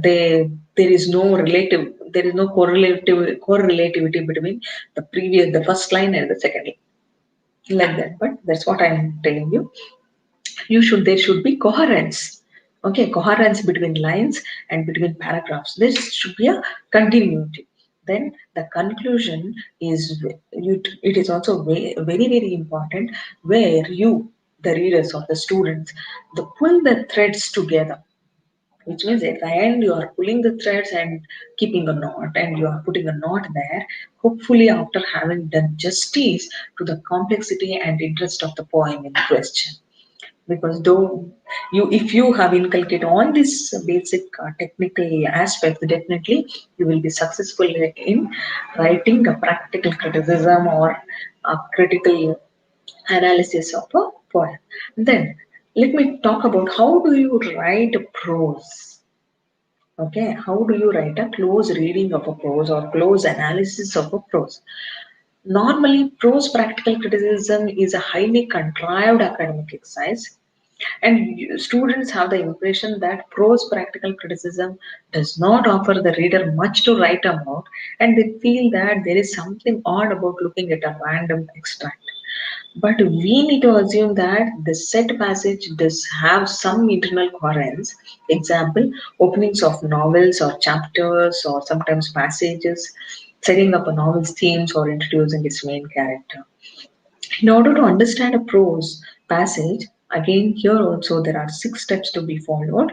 S1: there is no there is no correlativity between the first line and the second line, like that. But that's what I'm telling you. There should be coherence. Okay, coherence between lines and between paragraphs. There should be a continuity. Then the conclusion it is also very very important, where you, the readers or the students, the pull the threads together, which means at the end you are pulling the threads and keeping a knot, and you are putting a knot there, hopefully after having done justice to the complexity and interest of the poem in question. Because though if you have inculcated all these basic technical aspects, definitely you will be successful in writing a practical criticism or a critical analysis of a poem. Then let me talk about how do you write prose. Okay, how do you write a close reading of a prose or close analysis of a prose? Normally, prose practical criticism is a highly contrived academic exercise, and students have the impression that prose practical criticism does not offer the reader much to write about, and they feel that there is something odd about looking at a random extract. But we need to assume that the set passage does have some internal coherence. Example, openings of novels or chapters or sometimes passages, setting up a novel's themes or introducing its main character. In order to understand a prose passage, again here also there are 6 steps to be followed.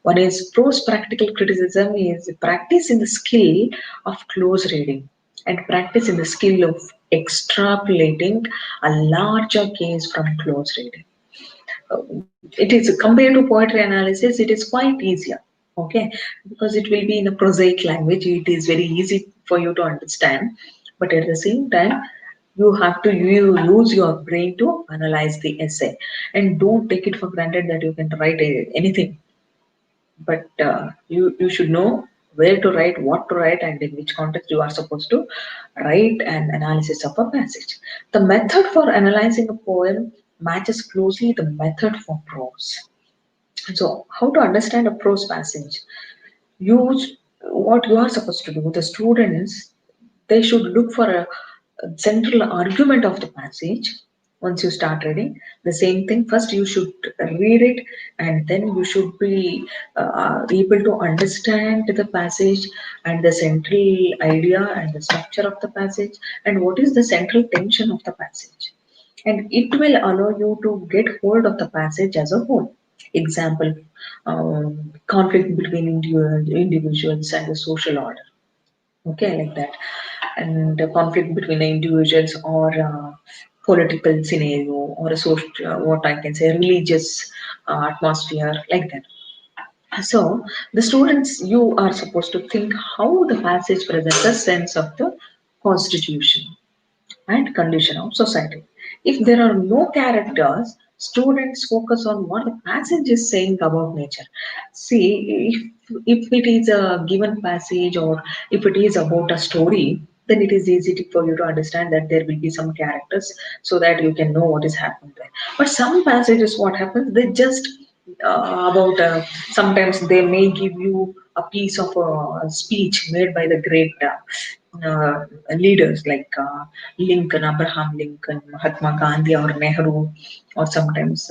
S1: One is prose practical criticism is practice in the skill of close reading and practice in the skill of extrapolating a larger case from close reading. It is compared to poetry analysis, it is quite easier. Okay, because it will be in a prosaic language, it is very easy for you to understand. But at the same time, you use your brain to analyze the essay, and don't take it for granted that you can write anything. But you should know where to write, what to write, and in which context you are supposed to write an analysis of a passage. The method for analyzing a poem matches closely the method for prose. So, how to understand a prose passage? Use what you are supposed to do. The students, they should look for a central argument of the passage. Once you start reading, the same thing, first you should read it, and then you should be able to understand the passage and the central idea and the structure of the passage, and what is the central tension of the passage, and it will allow you to get hold of the passage as a whole. Example, conflict between individuals and the social order. Okay, like that. And the conflict between the individuals or political scenario or a social, what I can say, religious atmosphere, like that. So, the students, you are supposed to think how the passage presents a sense of the constitution and condition of society. If there are no characters, students focus on what the passage is saying about nature. See, if it is a given passage or if it is about a story, then it is easy for you to understand that there will be some characters so that you can know what is happening there. But some passages, what happens, they just about sometimes they may give you a piece of a speech made by the great leaders like Lincoln, Abraham Lincoln, Mahatma Gandhi, or Nehru, or sometimes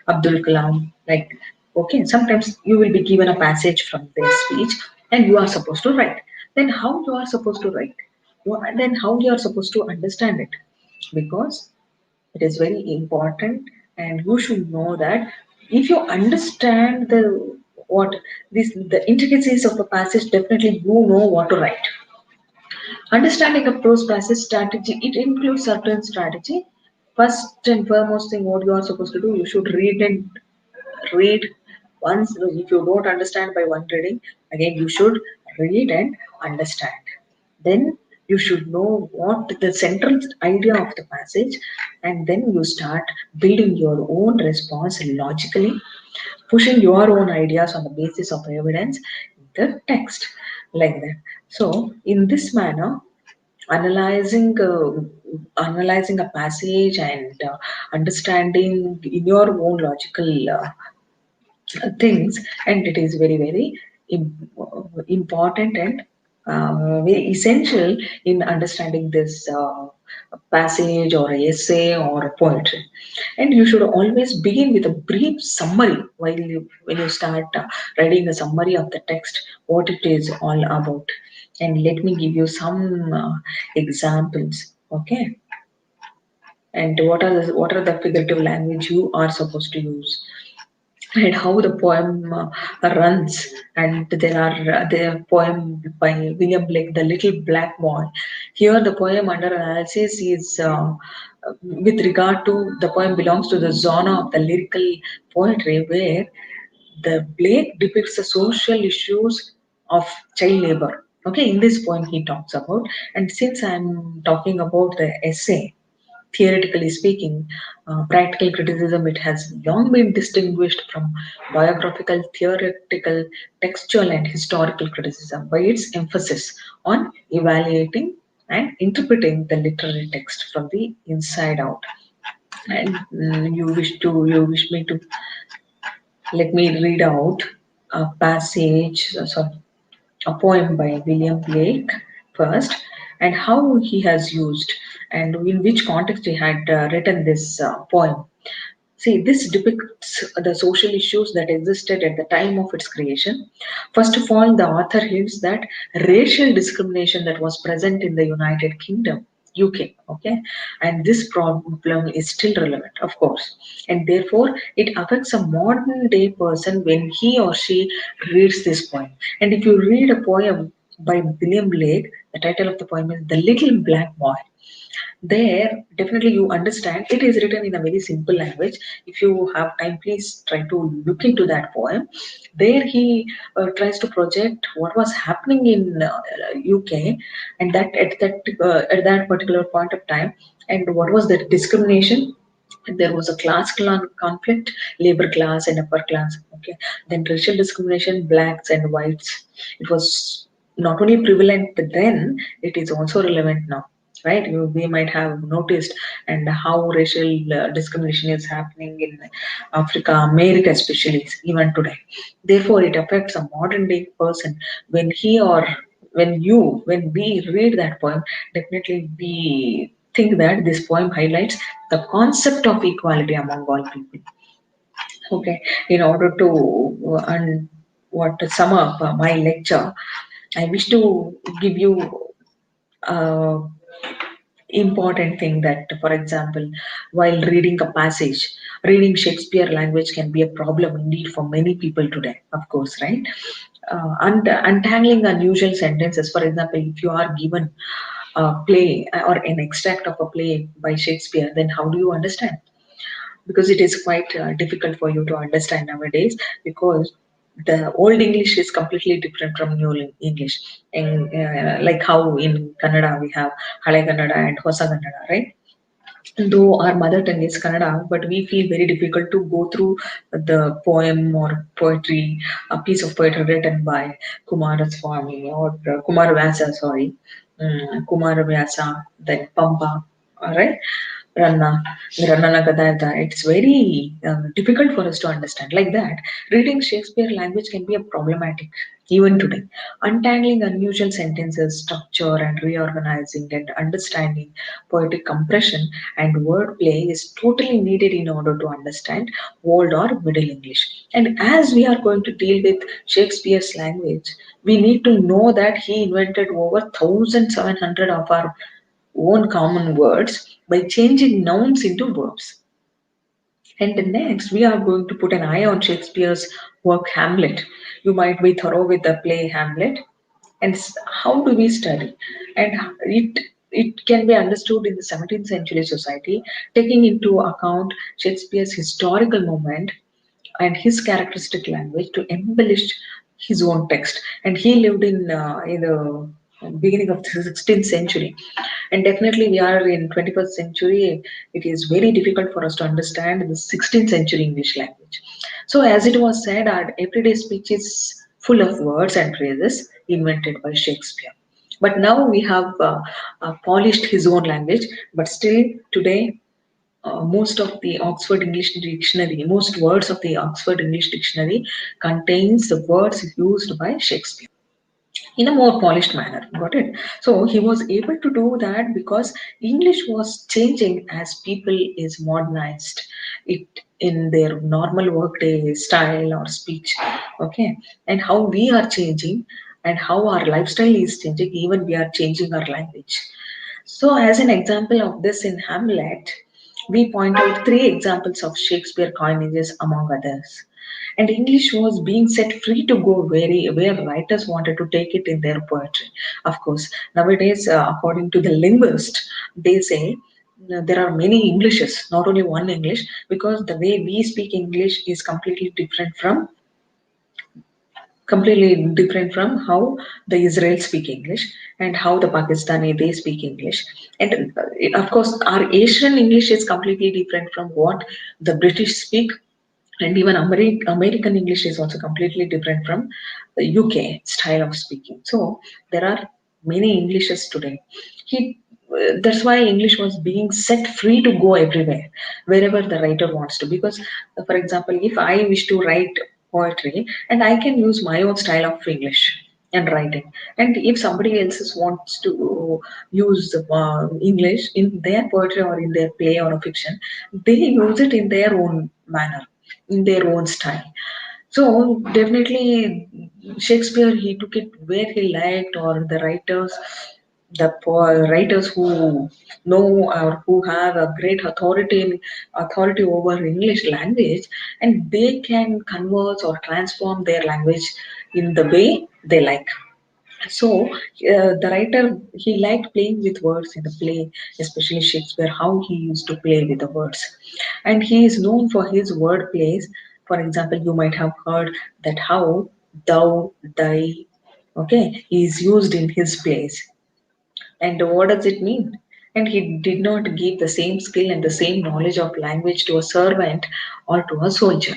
S1: Abdul Kalam. Like, okay, sometimes you will be given a passage from their speech and you are supposed to write. Then, how you are supposed to write? Then, how you are supposed to understand it? Because it is very important, and you should know that if you understand what the intricacies of a passage, definitely you know what to write. Understanding a prose passage strategy, it includes certain strategy. First and foremost thing, what you are supposed to do, you should read once. If you don't understand by one reading, again you should read and understand. Then you should know what the central idea of the passage, and then you start building your own response logically, pushing your own ideas on the basis of evidence in the text, like that. So in this manner, analyzing analyzing a passage and understanding in your own logical things, and it is very very important and very essential in understanding this passage or essay or poetry. And you should always begin with a brief summary while when you start writing a summary of the text, what it is all about. And let me give you some examples. Okay, and what are the figurative language you are supposed to use, and how the poem runs. And there are the poem by William Blake, The Little Black Boy. Here the poem under analysis is with regard to the poem belongs to the genre of the lyrical poetry, where the Blake depicts the social issues of child labor. Okay, in this poem he talks about, and since I'm talking about the essay, theoretically speaking, practical criticism, it has long been distinguished from biographical, theoretical, textual, and historical criticism by its emphasis on evaluating and interpreting the literary text from the inside out. And you wish me to let me read out a passage, sorry, a poem by William Blake first, and how he has used and in which context he had written this poem. See, this depicts the social issues that existed at the time of its creation. First of all, the author hints that racial discrimination that was present in the United Kingdom, UK, okay, and this problem is still relevant, of course, and therefore it affects a modern day person when he or she reads this poem. And if you read a poem by William Blake, the title of the poem is The Little Black Boy. There definitely you understand it is written in a very simple language. If you have time, please try to look into that poem. There he tries to project what was happening in UK, and that at that particular point of time, and what was the discrimination. There was a conflict, labor class and upper class. Okay, then racial discrimination, blacks and whites. It was not only prevalent then, it is also relevant now, right? We might have noticed and how racial discrimination is happening in Africa, America, especially even today. Therefore, it affects a modern day person when he or when we read that poem. Definitely, we think that this poem highlights the concept of equality among all people. Okay, in order to what to sum up my lecture, I wish to give you uh, important thing that, for example, while reading a passage, reading Shakespeare language can be a problem indeed for many people today, of course, right? And untangling unusual sentences, for example, if you are given a play or an extract of a play by Shakespeare, then how do you understand? Because it is quite difficult for you to understand nowadays, because the old English is completely different from new English. And like how in Kannada we have Hale Kannada and Hosa Kannada, right? Though our mother tongue is Kannada, but we feel very difficult to go through the poem or poetry, a piece of poetry written by Kumaraswamy or Kumarvyasa, sorry, Kumarvyasa, then Pampa, all right, Ranna, Rannana Gadayata. It's very difficult for us to understand. Like that, reading Shakespeare language can be a problematic even today. Untangling unusual sentences, structure, and reorganizing and understanding poetic compression and wordplay is totally needed in order to understand Old or Middle English. And as we are going to deal with Shakespeare's language, we need to know that he invented over 1,700 of our own common words by changing nouns into verbs. And next, we are going to put an eye on Shakespeare's work Hamlet. You might be thorough with the play Hamlet. And how do we study? And it can be understood in the 17th century society, taking into account Shakespeare's historical moment and his characteristic language to embellish his own text. And he lived in the beginning of the 16th century. And definitely, we are in 21st century. It is very difficult for us to understand the 16th century English language. So, as it was said, our everyday speech is full of words and phrases invented by Shakespeare. But now we have polished his own language, but still today most of the Oxford English Dictionary, most words of the Oxford English Dictionary contains the words used by Shakespeare in a more polished manner. Got it? So he was able to do that because English was changing as people is modernized it in their normal workday style or speech. Okay, and how we are changing and how our lifestyle is changing, even we are changing our language. So, as an example of this in Hamlet, we point out three examples of Shakespeare coinages among others. And English was being set free to go where writers wanted to take it in their poetry. Of course, nowadays, according to the linguist, they say there are many Englishes, not only one English, because the way we speak English is completely different from how the Israel speak English and how the Pakistani they speak English. And of course, our Asian English is completely different from what the British speak, and even American English is also completely different from the UK style of speaking. So there are many Englishes today. That's why English was being set free to go everywhere, wherever the writer wants to. Because, for example, if I wish to write poetry, and I can use my own style of English and writing, and if somebody else wants to use English in their poetry or in their play or a fiction, they use it in their own manner, in their own style. So definitely Shakespeare, he took it where he liked, or the writers, writers who know or who have a great authority over English language, and they can converse or transform their language in the way they like. So the writer, he liked playing with words in the play, especially Shakespeare, how he used to play with the words, and he is known for his word plays. For example, you might have heard that how thou, thy, okay, is used in his plays, and what does it mean? And he did not give the same skill and the same knowledge of language to a servant or to a soldier.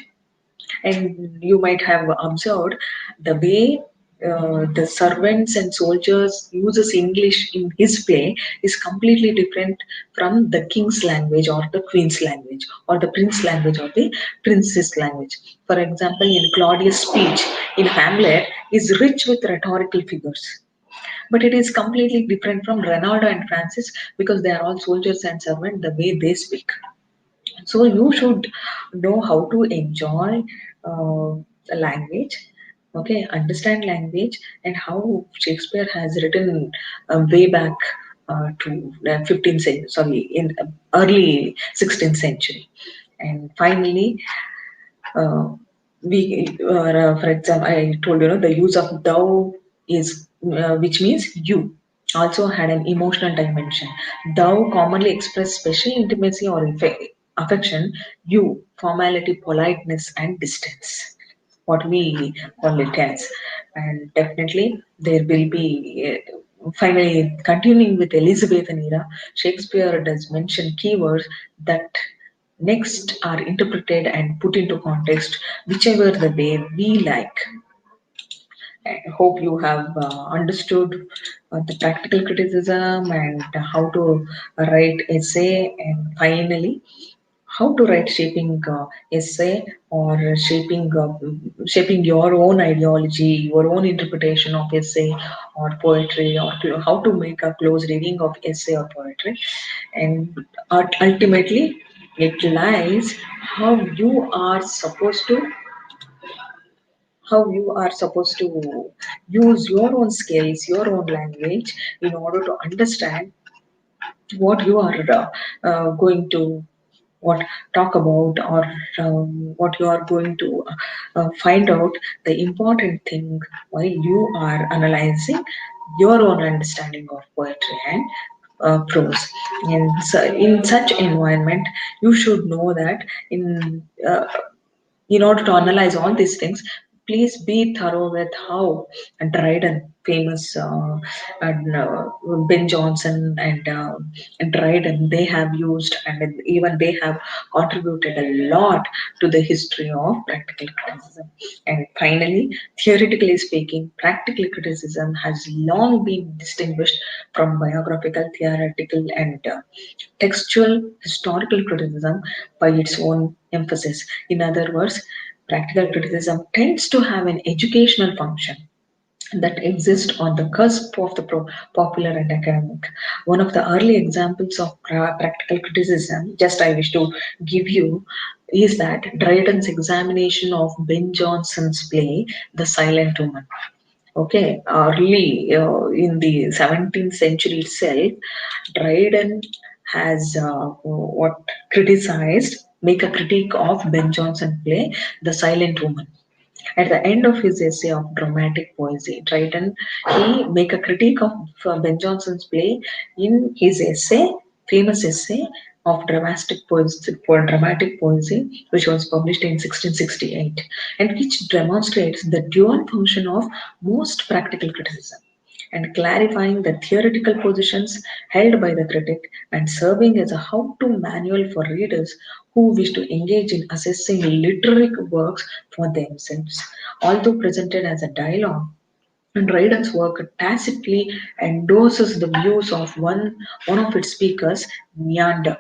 S1: And you might have observed the way the servants and soldiers uses English in his play is completely different from the king's language or the queen's language or the prince language or the princess language. For example, in Claudius' speech in Hamlet is rich with rhetorical figures, but it is completely different from Ronaldo and Francis, because they are all soldiers and servants the way they speak. So you should know how to enjoy the language, okay, understand language, and how Shakespeare has written way back. to 15th century, sorry, in early 16th century. And finally, uh, for example, I told the use of thou is, which means you, also had an emotional dimension. Thou commonly express special intimacy or affection. You, formality, politeness, and distance. What we call it as, and definitely there will be. Finally, continuing with Elizabethan era, Shakespeare does mention keywords that next are interpreted and put into context whichever the way we like. I hope you have understood the practical criticism and how to write essay, and finally how to write shaping essay, or shaping your own ideology, your own interpretation of essay or poetry, or how to make a close reading of essay or poetry. And ultimately it lies how you are supposed to how you are supposed to use your own skills, your own language, in order to understand what you are going to what talk about, or what you are going to find out. The important thing while you are analyzing your own understanding of poetry and prose. And so in such environment, you should know that in order to analyze all these things, please be thorough with how Dryden, famous and Ben Jonson and Dryden, they have used, and even they have contributed a lot to the history of practical criticism. And finally, theoretically speaking, practical criticism has long been distinguished from biographical, theoretical, and textual historical criticism by its own emphasis. In other words, practical criticism tends to have an educational function that exists on the cusp of the popular and academic. One of the early examples of practical criticism, just I wish to give you, is that Dryden's examination of Ben Jonson's play, The Silent Woman. Okay, early in the 17th century itself, Dryden has what criticized, make a critique of Ben Jonson play, The Silent Woman. At the end of his essay of dramatic poesy, Dryden, he make a critique of Ben Jonson's play in his essay, famous essay of dramatic poesy, which was published in 1668, and which demonstrates the dual function of most practical criticism, and clarifying the theoretical positions held by the critic, and serving as a how-to manual for readers who wish to engage in assessing literary works for themselves. Although presented as a dialogue, and Dryden's work tacitly endorses the views of one of its speakers, Neander.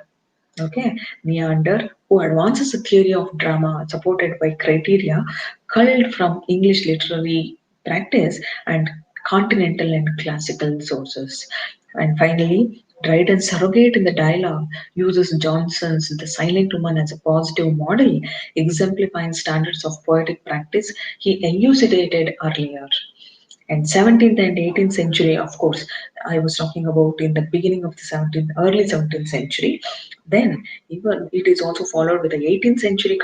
S1: Okay, Neander, who advances a theory of drama supported by criteria culled from English literary practice and continental and classical sources. And finally, Dryden surrogate in the dialogue uses Johnson's The Silent Woman as a positive model, exemplifying standards of poetic practice he elucidated earlier. And 17th and 18th century, of course, I was talking about in the beginning of the 17th, early 17th century. Then even it is also followed with the 18th century